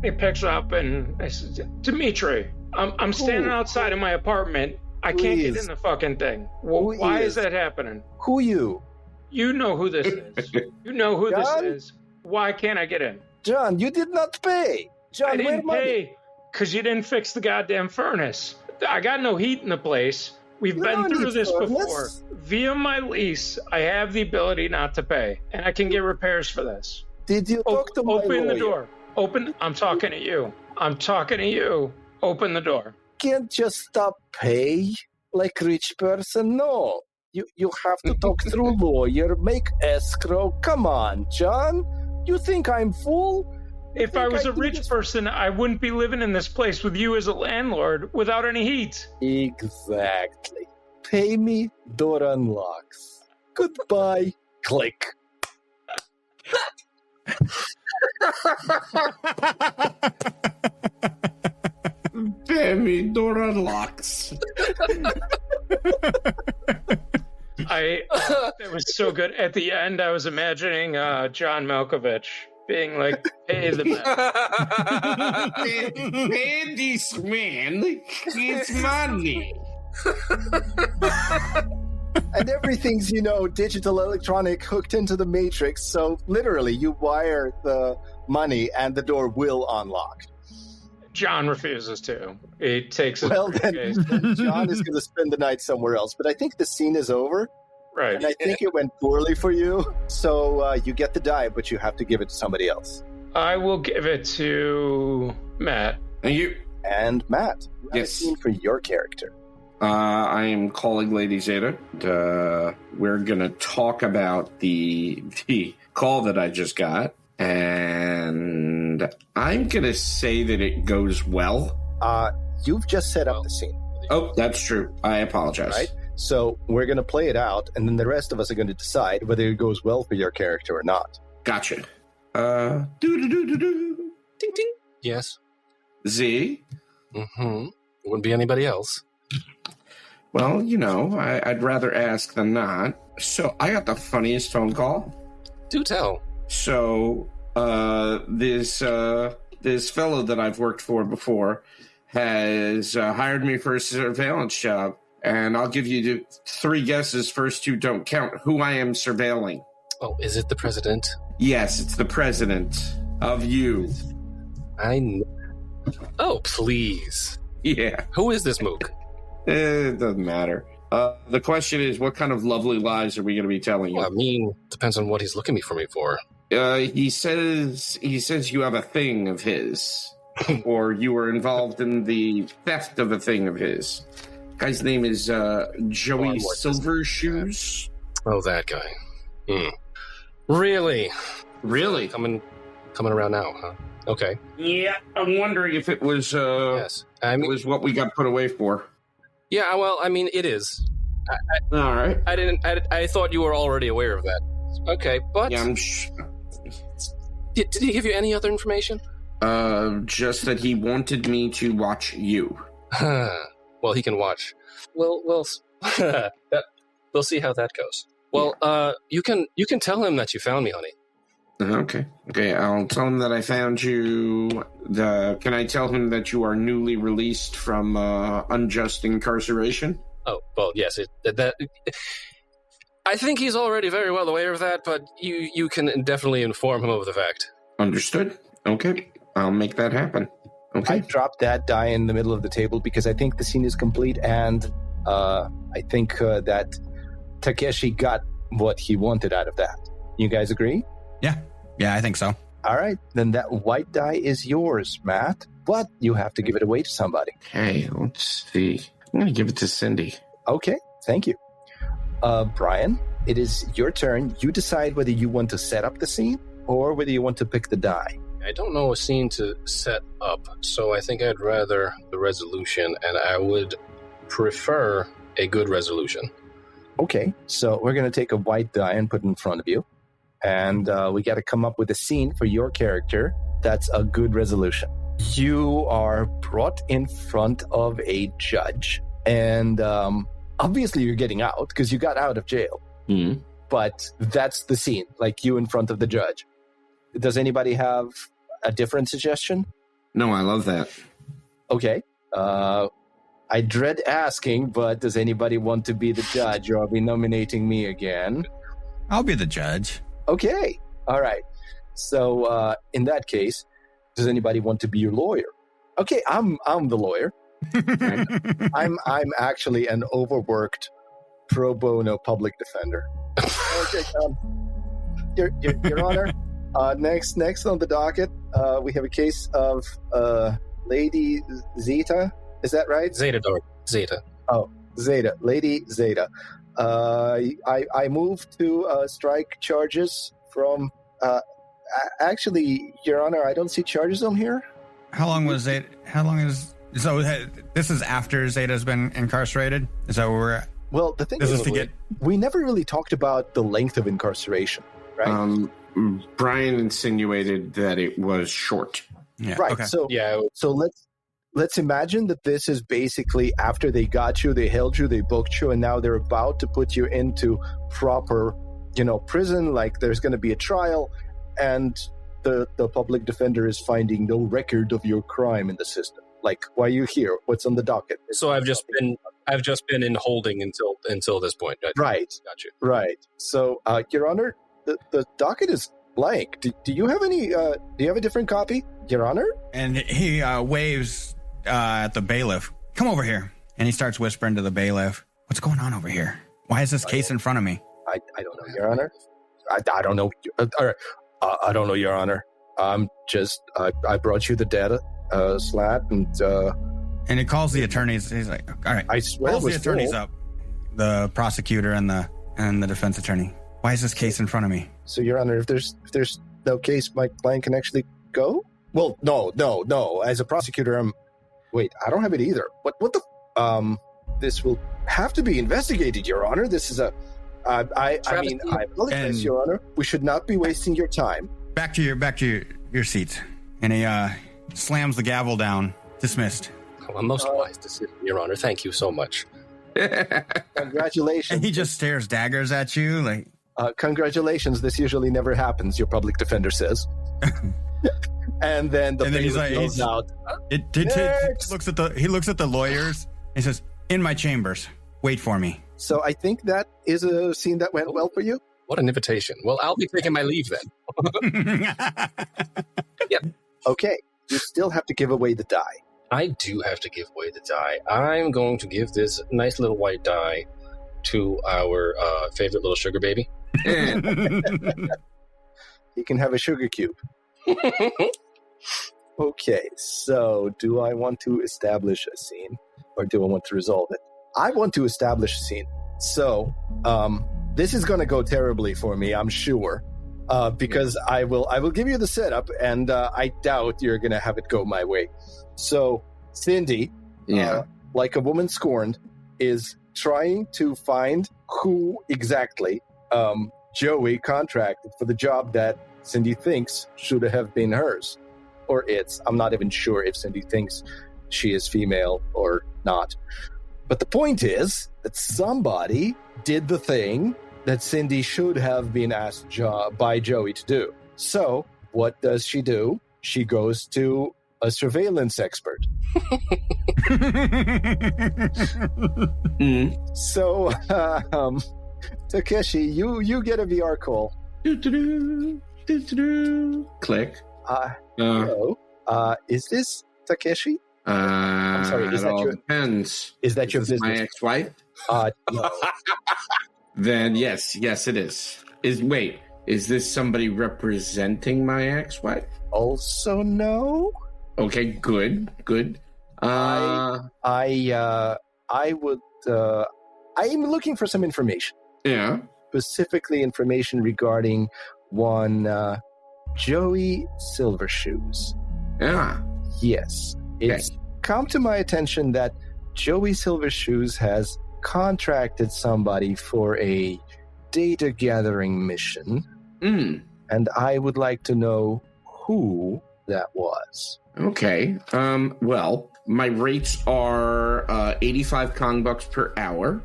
He picks up and I said, Dimitri, I'm standing outside of my apartment. I can't get in the fucking thing. Well, why is that happening? Who you? You know who this is. You know who John? this is. Why can't I get in? John, you did not pay. John, I didn't where pay because you didn't fix the goddamn furnace. I got no heat in the place. We've been through this before. Via my lease, I have the ability not to pay, and I can get repairs for this. Did you talk to my lawyer? Open the door. Open. I'm talking to you. I'm talking to you. Open the door. Can't just stop pay like rich person. No, you have to talk through lawyer, make escrow. Come on, John. You think I'm fool? If I was a rich person, I wouldn't be living in this place with you as a landlord without any heat. Exactly. Pay me, door unlocks. Goodbye. Click. Pay door unlocks. That was so good. At the end, I was imagining John Malkovich being like, "Pay the man, pay this man his money." And everything's, digital, electronic, hooked into the matrix. So literally, you wire the money and the door will unlock. John refuses to. He takes it. Well, then John is going to spend the night somewhere else. But I think the scene is over. Right. And I think it went poorly for you. So you get the die, but you have to give it to somebody else. I will give it to Matt. And you? And Matt, you have a Yes. scene for your character. I am calling Lady Zeta. We're going to talk about the call that I just got. And I'm going to say that it goes well. You've just set up the scene. Oh, that's true. I apologize. Right? So we're going to play it out, and then the rest of us are going to decide whether it goes well for your character or not. Gotcha. Do-do-do-do-do. Ding, ding. Yes. Z? Mm-hmm. Wouldn't be anybody else. Well, I'd rather ask than not. So I got the funniest phone call. Do tell. So this fellow that I've worked for before has hired me for a surveillance job, and I'll give you 3 guesses. First 2 don't count. Who I am surveilling? Oh, is it the president? Yes, it's the president of you. Oh, please. Yeah. Who is this mook? It doesn't matter. The question is, what kind of lovely lies are we going to be telling you? Well, I mean, depends on what he's looking for me for. He says you have a thing of his, or you were involved in the theft of a thing of his. Guy's name is Joey Silvershoes. Oh, that guy. Really? Coming around now, huh? Okay. Yeah, I'm wondering if it was yes. it was what we got put away for. Yeah, well, I mean, it is. All right. I thought you were already aware of that. Okay, but Yeah, did he give you any other information? just that he wanted me to watch you. Well, he can watch. Well, we'll see how that goes. Well, you can tell him that you found me, honey. Okay. I'll tell him that I found you. Can I tell him that you are newly released from unjust incarceration? Oh, well, yes. I think he's already very well aware of that, but you can definitely inform him of the fact. Understood. Okay, I'll make that happen. Okay. I dropped that die in the middle of the table because I think the scene is complete, and I think that Takeshi got what he wanted out of that. You guys agree? Yeah, I think so. All right, then that white die is yours, Matt. But you have to give it away to somebody. Okay, let's see. I'm going to give it to Cindy. Okay, thank you. Brian, it is your turn. You decide whether you want to set up the scene or whether you want to pick the die. I don't know a scene to set up, so I think I'd rather the resolution, and I would prefer a good resolution. Okay, so we're going to take a white die and put it in front of you. And we got to come up with a scene for your character that's a good resolution. You are brought in front of a judge, and obviously you're getting out because you got out of jail. Mm-hmm. But that's the scene, like you in front of the judge. Does anybody have a different suggestion? No, I love that. Okay. I dread asking, but does anybody want to be the judge, or are we nominating me again? I'll be the judge. Okay. All right. So in that case, does anybody want to be your lawyer? Okay, I'm the lawyer. I'm actually an overworked pro bono public defender. Okay, Your Honor. Next on the docket, we have a case of Lady Zeta. Is that right? Zeta. Oh, Zeta. Lady Zeta. I move to strike charges from... actually, Your Honor, I don't see charges on here. How long was Zeta? So this is after Zeta's been incarcerated? Is that where we're at? Well, the thing is, we never really talked about the length of incarceration, right? Brian insinuated that it was short. Yeah. Right. Okay. So let's imagine that this is basically after they got you, they held you, they booked you, and now they're about to put you into proper, prison. Like there's going to be a trial, and the public defender is finding no record of your crime in the system. Like, why are you here? What's on the docket? So I've just been in holding until this point. Right. Got you. Right. So, Your Honor, the docket is blank. Do you have any? Do you have a different copy, Your Honor? And he waves at the bailiff. Come over here. And he starts whispering to the bailiff. What's going on over here? Why is this case in front of me? I don't know, Your Honor. I don't know. I don't know, Your Honor. I brought you the data slat, and he calls the attorneys. He's like, all right. I swear calls the attorneys up, the prosecutor and the defense attorney. Why is this case in front of me? So, Your Honor, if there's no case, my client can actually go? Well, no. As a prosecutor, I don't have it either. What the? This will have to be investigated, Your Honor. This is I apologize, Your Honor. We should not be wasting your time. Back to your seats. And he slams the gavel down. Dismissed. Well, a most wise decision, Your Honor. Thank you so much. Congratulations. And he just stares daggers at you like. Congratulations. This usually never happens, your public defender says. And then he's like, out. He looks at the lawyers and says, "In my chambers. Wait for me." So I think that is a scene that went well for you. What an invitation. Well, I'll be taking my leave then. Yep. Okay. You still have to give away the die. I do have to give away the die. I'm going to give this nice little white die to our favorite little sugar baby. He can have a sugar cube. Okay, so do I want to establish a scene or do I want to resolve it? I want to establish a scene. So this is going to go terribly for me, I'm sure, because I will give you the setup, and I doubt you're going to have it go my way. So Cindy, like a woman scorned, is trying to find who exactly Joey contracted for the job that Cindy thinks should have been hers. Or it's. I'm not even sure if Cindy thinks she is female or not. But the point is that somebody did the thing that Cindy should have been asked by Joey to do. So what does she do? She goes to a surveillance expert. So, Takeshi, you get a VR call. Click. Hello. Is this Takeshi? I'm sorry. Is that your? Depends. Is that your business? My ex-wife? No. Then yes, it is. Is this somebody representing my ex-wife? Also, no. Okay, good. I'm looking for some information. Yeah. Specifically information regarding one Joey Silvershoes. Yeah. Yes. It's come to my attention that Joey Silvershoes has contracted somebody for a data gathering mission. And I would like to know who that was. Okay. Well, my rates are 85 Kong bucks per hour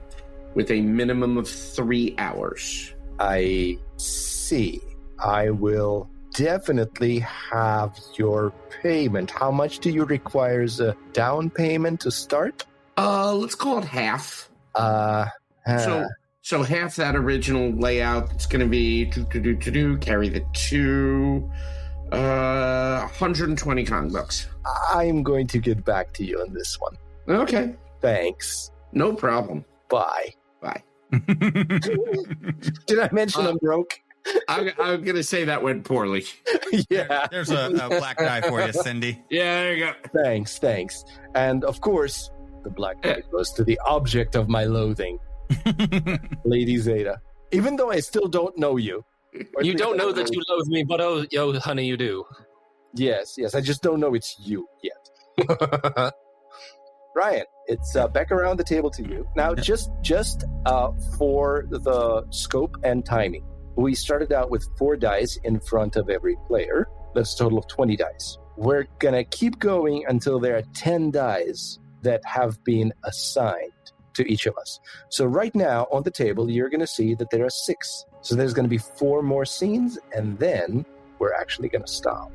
with a minimum of 3 hours. I see. I will definitely have your payment. How much do you require as a down payment to start? Let's call it half. So half that original layout, it's going to be carry the 120 Kong bucks. I'm going to get back to you on this one. Okay. Thanks. No problem. Bye. Did I mention I'm broke? I'm going to say that went poorly. Yeah. There's a black die for you, Cindy. Yeah, there you go. Thanks. And of course, the black die goes to the object of my loathing, Lady Zeta. Even though I still don't know you. You don't know that you loathe me, but yo, honey, you do. Yes. I just don't know it's you yet. Ryan, it's back around the table to you. Now, just for the scope and timing, we started out with 4 dice in front of every player. That's a total of 20 dice. We're going to keep going until there are 10 dice that have been assigned to each of us. So right now on the table, you're going to see that there are 6. So there's going to be 4 more scenes, and then we're actually going to stop.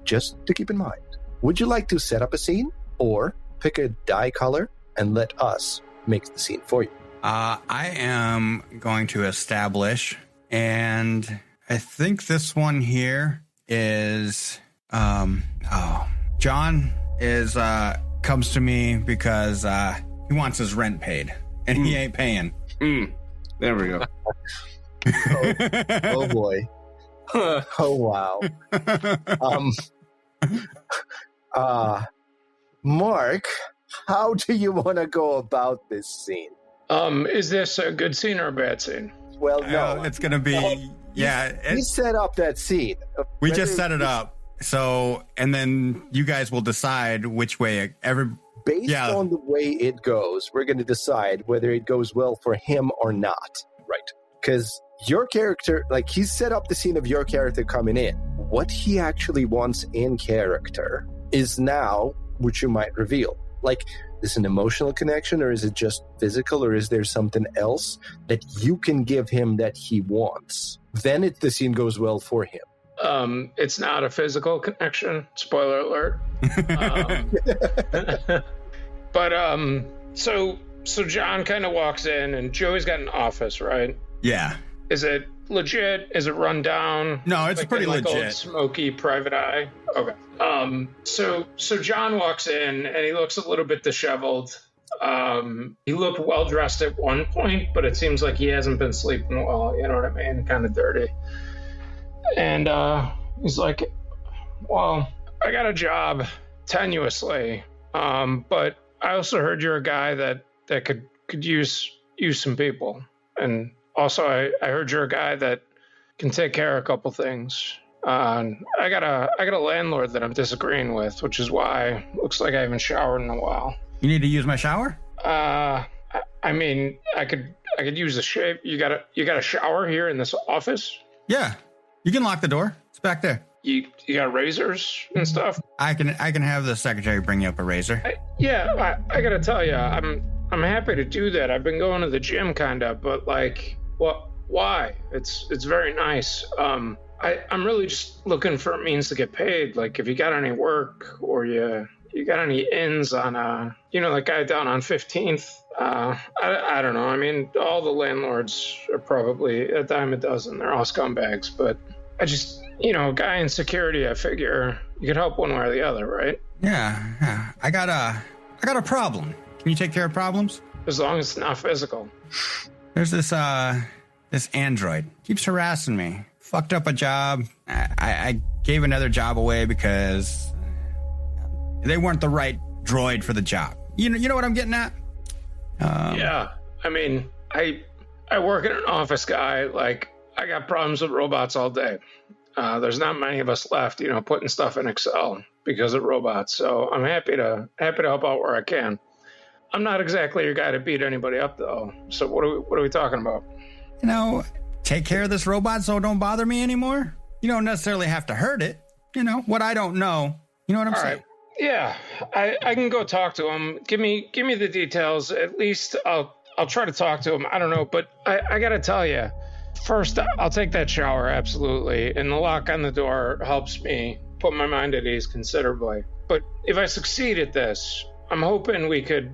Just to keep in mind. Would you like to set up a scene or pick a die color and let us make the scene for you? I am going to establish, and I think this one here is John is comes to me because he wants his rent paid and he ain't paying. There we go. Oh boy. Oh wow. Mark, how do you want to go about this scene? Is this a good scene or a bad scene? Well, no. It's going to be, We set up that scene. We just set it up. So, and then you guys will decide which way Based on the way it goes, we're going to decide whether it goes well for him or not. Right. Because your character, like, he's set up the scene of your character coming in. What he actually wants in character is now, which you might reveal. Like, is it an emotional connection, or is it just physical, or is there something else that you can give him that he wants? Then the scene goes well for him. It's not a physical connection. Spoiler alert. So John kind of walks in, and Joey's got an office, right? Yeah. Is it legit? Is it run down? No, it's pretty legit. Old smoky private eye. Okay. So John walks in, and he looks a little bit disheveled. He looked well dressed at one point, but it seems like he hasn't been sleeping well. You know what I mean? Kind of dirty. And he's like, "Well, I got a job tenuously, but I also heard you're a guy that could use some people, and also I heard you're a guy that can take care of a couple things. I got a landlord that I'm disagreeing with, which is why it looks like I haven't showered in a while. You need to use my shower? I mean, I could use a shave. You got a shower here in this office? Yeah. You can lock the door. It's back there. You got razors and stuff? I can have the secretary bring you up a razor. I gotta tell you, I'm happy to do that. I've been going to the gym kinda, but like, what? Why? It's very nice. I'm really just looking for a means to get paid. Like, if you got any work, or you got any ins on that guy down on 15th. I don't know. I mean, all the landlords are probably a dime a dozen. They're all scumbags, but I just, a guy in security, I figure you could help one way or the other, right? Yeah. I got a problem. Can you take care of problems? As long as it's not physical. There's this this android keeps harassing me. Fucked up a job. I gave another job away because they weren't the right droid for the job. You know what I'm getting at? Yeah. I mean, I work in an office, guy. Like, I got problems with robots all day. There's not many of us left, putting stuff in Excel because of robots. So I'm happy to help out where I can. I'm not exactly your guy to beat anybody up, though. So what are we talking about? Take care of this robot so it don't bother me anymore. You don't necessarily have to hurt it. What I don't know. You know what I'm saying? Right. Yeah, I can go talk to him. Give me the details. At least I'll try to talk to him. I don't know, but I got to tell you, first, I'll take that shower, absolutely. And the lock on the door helps me put my mind at ease considerably. But if I succeed at this, I'm hoping we could,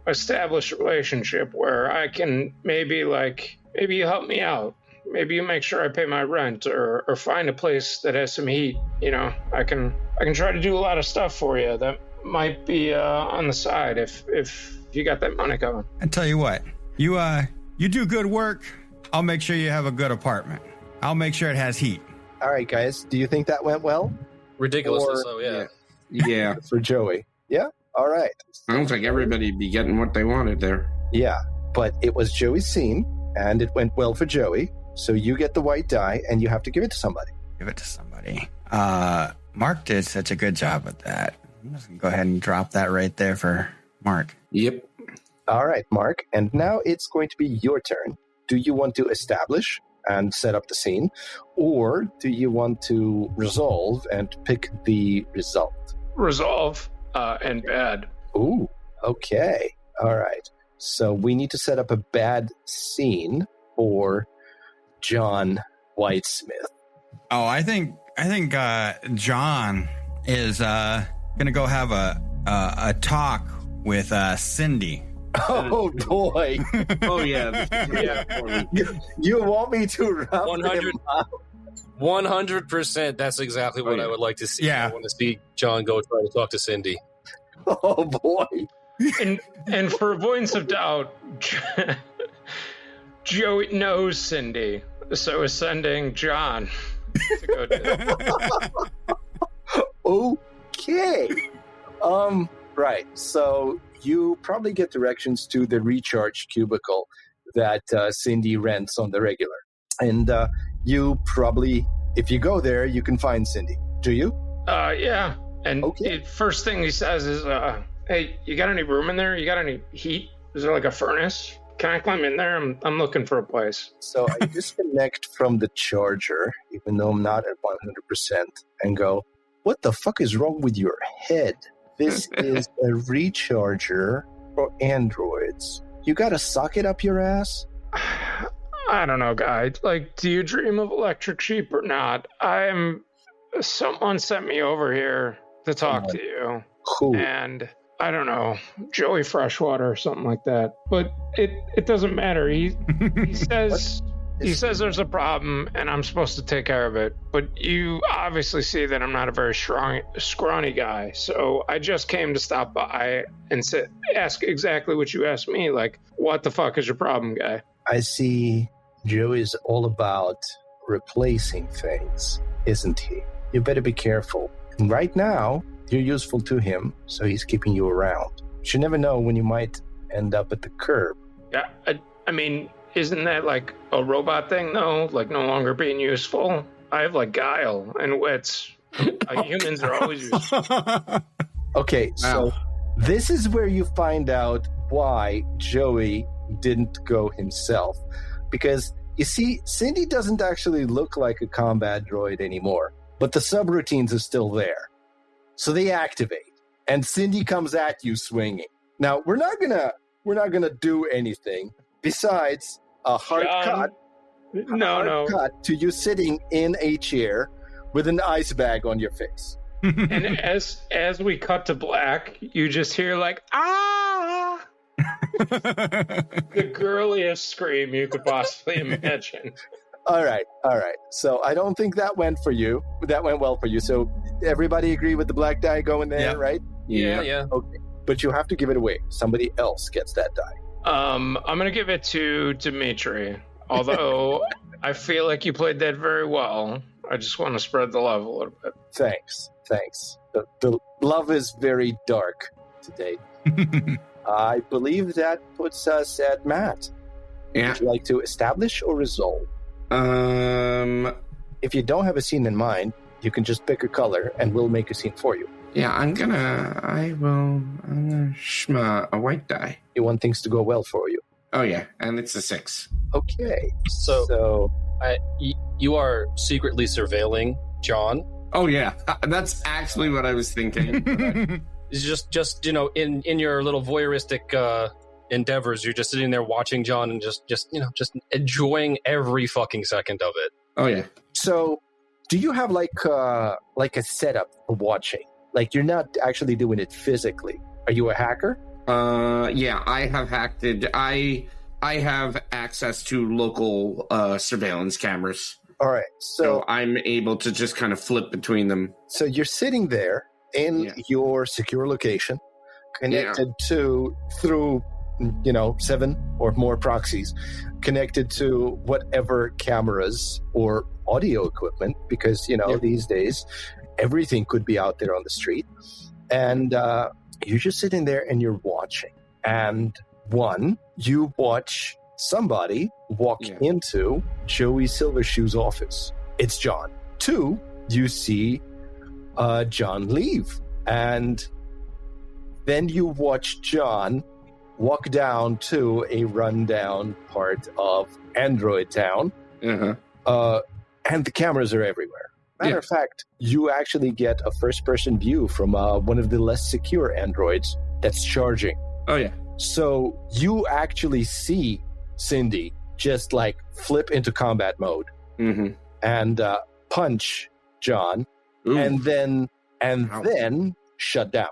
establish a relationship where I can maybe you help me out. Maybe you make sure I pay my rent or find a place that has some heat. I can try to do a lot of stuff for you that might be on the side if you got that money coming. I tell you what, you do good work. I'll make sure you have a good apartment. I'll make sure it has heat. All right, guys. Do you think that went well? Ridiculously so, yeah. Yeah. For Joey. Yeah? All right. I don't think everybody'd be getting what they wanted there. Yeah, but it was Joey's scene, and it went well for Joey. So you get the white die, and you have to give it to somebody. Give it to somebody. Mark did such a good job with that. I'm just going to go ahead and drop that right there for Mark. Yep. All right, Mark. And now it's going to be your turn. Do you want to establish and set up the scene, or do you want to resolve and pick the result? Resolve and bad. Ooh, okay. All right. So we need to set up a bad scene for John Whitesmith. Oh, I think John is gonna go have a talk with Cindy. Oh boy! Oh yeah. You want me to rub 100%. That's exactly what I would like to see. Yeah. I want to see John go try to talk to Cindy. Oh boy! And for avoidance of doubt, Joey knows Cindy, so is sending John to go do that. Okay. Right. So you probably get directions to the recharge cubicle that Cindy rents on the regular. And you probably, if you go there, you can find Cindy. Do you? Yeah. And okay. First thing he says is, hey, you got any room in there? You got any heat? Is there like a furnace? Can I climb in there? I'm looking for a place. So I disconnect from the charger, even though I'm not at 100%, and go, what the fuck is wrong with your head? This is a recharger for androids. You got a socket up your ass? I don't know, guy. Like, do you dream of electric sheep or not? Someone sent me over here to talk to you. Who? And I don't know, Joey Freshwater or something like that. But it doesn't matter. He says he says there's a problem and I'm supposed to take care of it. But you obviously see that I'm not a very scrawny guy. So I just came to stop by and ask exactly what you asked me. Like, what the fuck is your problem, guy? I see Joey's all about replacing things, isn't he? You better be careful. And right now, you're useful to him, so he's keeping you around. You never know when you might end up at the curb. Yeah, I mean, isn't that like a robot thing, though? Like no longer being useful? I have like guile and wits. Humans are always useful. Okay, so this is where you find out why Joey didn't go himself. Because, you see, Cindy doesn't actually look like a combat droid anymore, but the subroutines are still there. So they activate, and Cindy comes at you swinging. Now, we're not gonna do anything besides a hard cut. No. Cut to you sitting in a chair with an ice bag on your face. And as we cut to black, you just hear like, ah! The girliest scream you could possibly imagine. All right. So I don't think that went well for you. So everybody agree with the black die going there, right? Yeah. Okay. But you have to give it away. Somebody else gets that die. I'm gonna give it to Dimitri. Although I feel like you played that very well. I just want to spread the love a little bit. Thanks. The love is very dark today. I believe that puts us at Matt. Yeah. Would you like to establish or resolve? If you don't have a scene in mind, you can just pick a color and we'll make a scene for you. Yeah, I'm gonna shma a white die. You want things to go well for you. Oh yeah, and it's a 6. Okay. So you are secretly surveilling John. Oh yeah, that's actually what I was thinking. It's just in your little voyeuristic endeavors, you're just sitting there watching John and just enjoying every fucking second of it. Oh yeah. So, do you have like a setup for watching? Like you're not actually doing it physically. Are you a hacker? Yeah, I have hacked it. I have access to local surveillance cameras. All right. So I'm able to just kind of flip between them. So you're sitting there in your secure location, connected through 7 or more proxies, connected to whatever cameras or audio equipment, because these days everything could be out there on the street, and you're just sitting there and you're watching. And one, you watch somebody walk into Joey Silvershoe's office. It's John. 2, you see John leave, and then you watch John walk down to a rundown part of Android Town, and the cameras are everywhere. Matter of fact, you actually get a first-person view from one of the less secure androids that's charging. Oh, yeah. So you actually see Cindy just like flip into combat mode and punch John, and then shut down.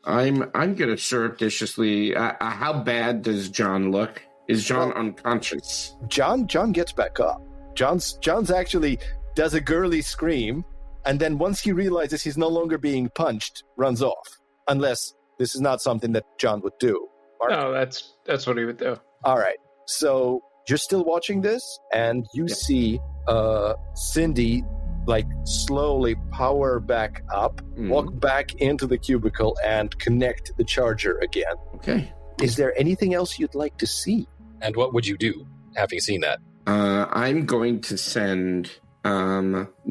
I'm gonna surreptitiously. How bad does John look? Is John unconscious? John gets back up. John's actually does a girly scream, and then once he realizes he's no longer being punched, runs off. Unless this is not something that John would do. Mark? No, that's what he would do. All right. So you're still watching this, and you see Cindy like slowly power back up, walk back into the cubicle, and connect the charger again. Okay. Is there anything else you'd like to see? And what would you do, having seen that? I'm going to send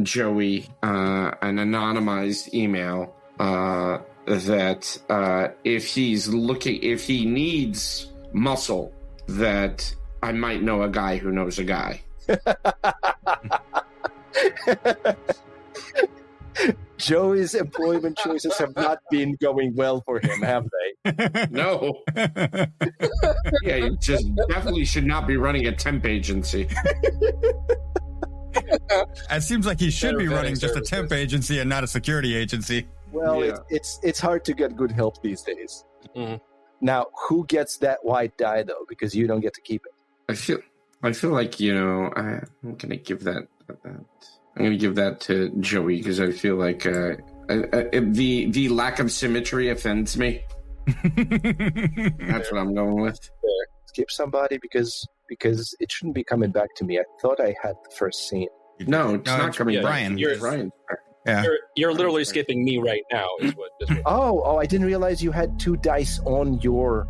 Joey an anonymized email that if he needs muscle, that I might know a guy who knows a guy. Joey's employment choices have not been going well for him, have they? No. Yeah, you just definitely should not be running a temp agency. It seems like he should be running just a temp agency and not a security agency. Well, it's hard to get good help these days. Now, who gets that white die though? Because you don't get to keep it. I feel like I'm gonna give that. I'm gonna give that to Joey because I feel like the lack of symmetry offends me. That's what I'm going with. Skip somebody because it shouldn't be coming back to me. I thought I had the first scene. No, it's not coming. Brian. Brian. Yeah. You're literally skipping me right now. Is what Oh! I didn't realize you had 2 dice on your.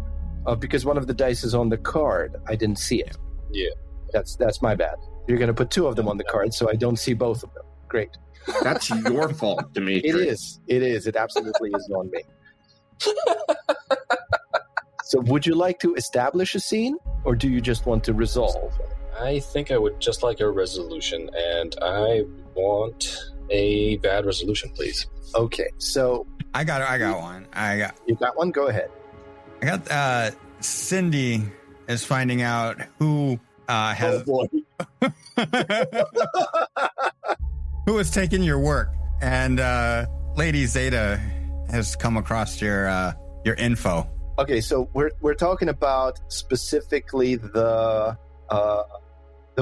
Because one of the dice is on the card. I didn't see it. Yeah. That's my bad. You're going to put 2 of them on the card, so I don't see both of them. Great. That's your fault, Dimitri. It is. It absolutely is on me. So would you like to establish a scene, or do you just want to resolve? I think I would just like a resolution, and I want a bad resolution, please. Okay, so... I got one. You got one? Go ahead. I got Cindy is finding out who has... Oh, boy. who has taken your work, and Lady Zeta has come across your info. Okay, so we're talking about specifically the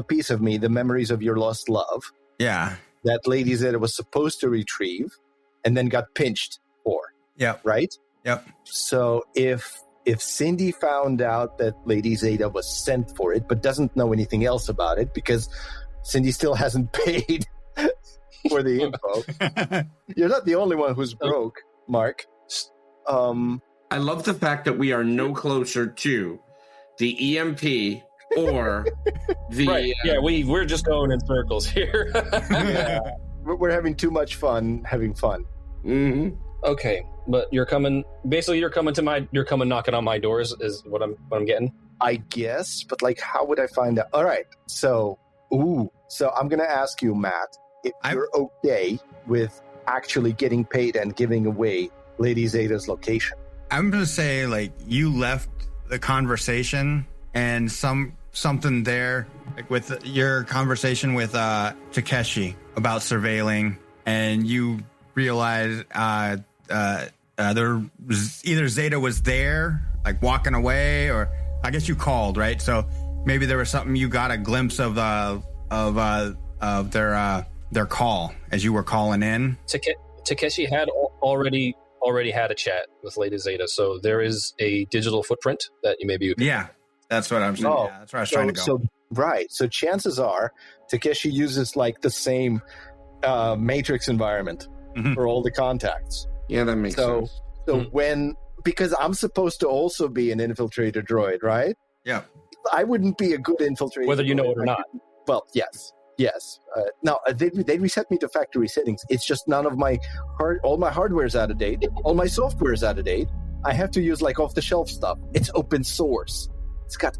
piece of me, the memories of your lost love. Yeah. That Lady Zeta was supposed to retrieve and then got pinched for. Yep. Right? Yep. So if if Cindy found out that Lady Zeta was sent for it, but doesn't know anything else about it because Cindy still hasn't paid for the info. You're not the only one who's broke, Mark. I love the fact that we are no closer to the EMP or the... Right. Yeah, we're just going in circles here. Yeah. We're having too much fun having fun. Mm-hmm. Okay, but you're coming knocking on my doors is what I'm getting. I guess, but like, how would I find out? All right, so I'm gonna ask you, Matt, if you're okay with actually getting paid and giving away Lady Zeta's location. I'm gonna say, like, you left the conversation and something there, like with your conversation with Takeshi about surveilling, and you realize there was either Zeta was there, like walking away, or I guess you called, right? So maybe there was something, you got a glimpse of their call as you were calling in. Takeshi had already had a chat with Lady Zeta, so there is a digital footprint that you maybe... Yeah, that's what I'm saying. Oh, yeah, that's where I was trying to go. So chances are Takeshi uses like the same matrix environment for all the contacts. Yeah, that makes sense. So because I'm supposed to also be an infiltrator droid, right? Yeah. I wouldn't be a good infiltrator whether you know droid. it or not. Well, yes. Now, they reset me to factory settings. It's just none of all my hardware's out of date. All my software's out of date. I have to use like off-the-shelf stuff. It's open source. It's got...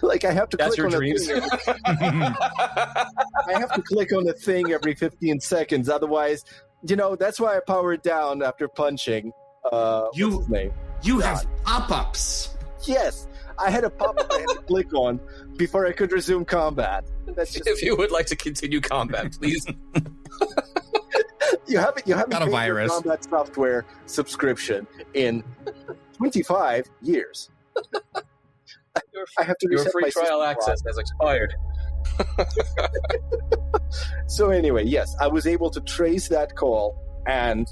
Like, I have to That's click your on dreams. a thing. I have to click on a thing every 15 seconds. Otherwise, that's why I powered down after punching. What's his name? You have pop-ups. Yes. I had a pop-up I had to click on before I could resume combat. That's just... If you would like to continue combat, please. You haven't got a virus. Combat software subscription in 25 years. I have to reset your free my trial access has expired. So anyway, yes, I was able to trace that call, and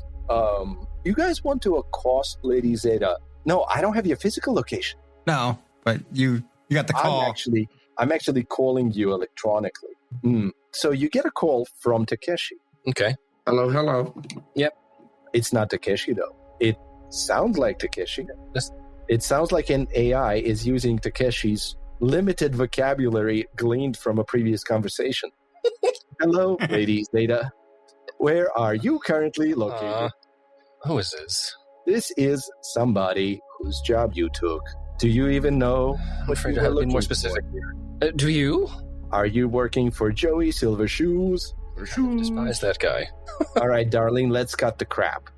you guys want to accost Lady Zeta? No, I don't have your physical location. No, but you got the call. I'm actually calling you electronically. So you get a call from Takeshi. Okay. Hello. Yep. It's not Takeshi though. It sounds like Takeshi. Yes. It sounds like an AI is using Takeshi's limited vocabulary gleaned from a previous conversation. Hello, Lady Zeta. Where are you currently located? Who is this? This is somebody whose job you took. Do you even know? I'm afraid to have to be more specific here. Do you? Are you working for Joey Silver Shoes? I despise that guy. All right, darling, let's cut the crap.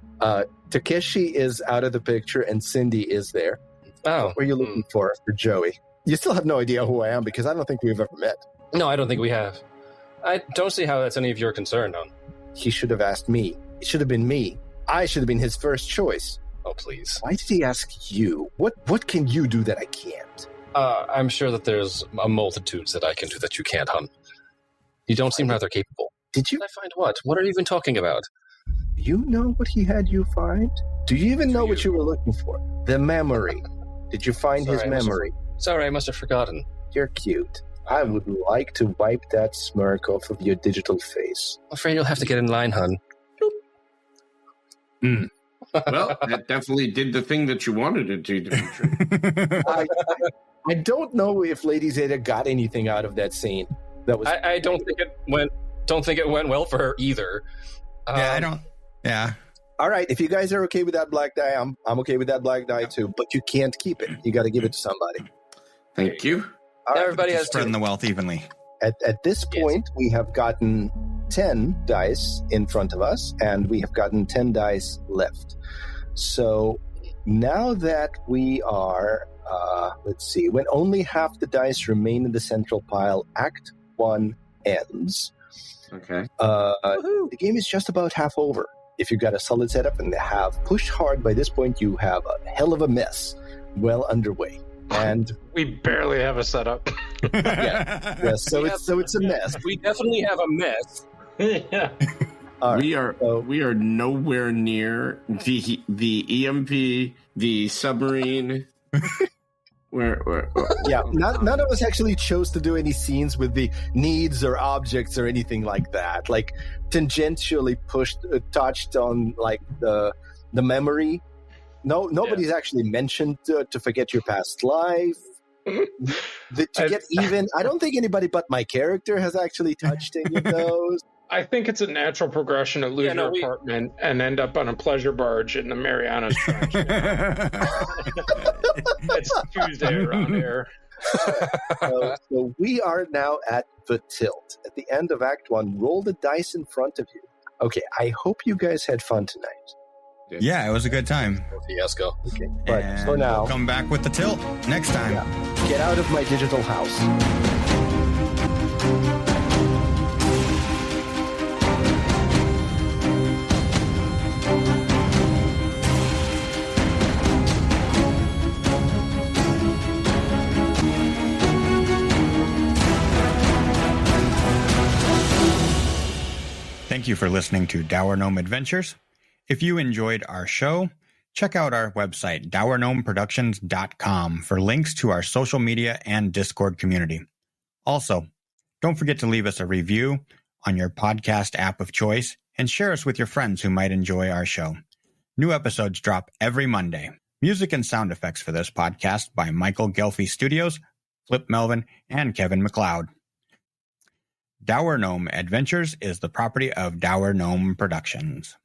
Takeshi is out of the picture and Cindy is there. Oh. What were you looking for Joey? You still have no idea who I am because I don't think we've ever met. No, I don't think we have. I don't see how that's any of your concern, though. He should have asked me. It should have been me. I should have been his first choice. Oh, please. Why did he ask you? What can you do that I can't? I'm sure that there's a multitudes that I can do that you can't, hun. You don't seem rather capable. Did you? I find what? What are you even talking about? You know what he had you find? Do you even know what you were looking for? The memory. Did you find his memory? Sorry, I must have forgotten. You're cute. I would like to wipe that smirk off of your digital face. I'm afraid you'll have to get in line, hun. Well, that definitely did the thing that you wanted it to be true. I don't know if Lady Zeta got anything out of that scene. That was. I don't think it went. Don't think it went well for her either. I don't. Yeah. All right, if you guys are okay with that black die, I'm okay with that black die too. But you can't keep it. You got to give it to somebody. Thank you. All right. Everybody has spreading the wealth evenly. At this point, we have gotten 10 dice in front of us, and we have gotten 10 dice left. So now that we are, let's see, when only half the dice remain in the central pile, Act 1 ends. Okay. The game is just about half over. If you've got a solid setup and have pushed hard by this point, you have a hell of a mess well underway. And we barely have a setup. Yeah. So it's a mess. We definitely have a mess. Yeah. We are nowhere near the EMP, the submarine. where none of us actually chose to do any scenes with the needs or objects or anything like that. Like tangentially touched on like the memory. Nobody's actually mentioned to forget your past life. To get even, I don't think anybody but my character has actually touched any of those. I think it's a natural progression to lose your apartment and end up on a pleasure barge in the Marianas Trench. It's Tuesday around here. So we are now at the tilt. At the end of Act 1, roll the dice in front of you. Okay, I hope you guys had fun tonight. Yeah, it was a good time. Fiasco. Okay, but for now, we'll come back with the tilt next time. Yeah. Get out of my digital house. Thank you for listening to Dour Gnome Adventures. If you enjoyed our show, check out our website, dourgnomeproductions.com, for links to our social media and Discord community. Also, don't forget to leave us a review on your podcast app of choice and share us with your friends who might enjoy our show. New episodes drop every Monday. Music and sound effects for this podcast by Michael Ghelfi Studios, Flip Melvin, and Kevin MacLeod. Dour Gnome Adventures is the property of Dour Gnome Productions.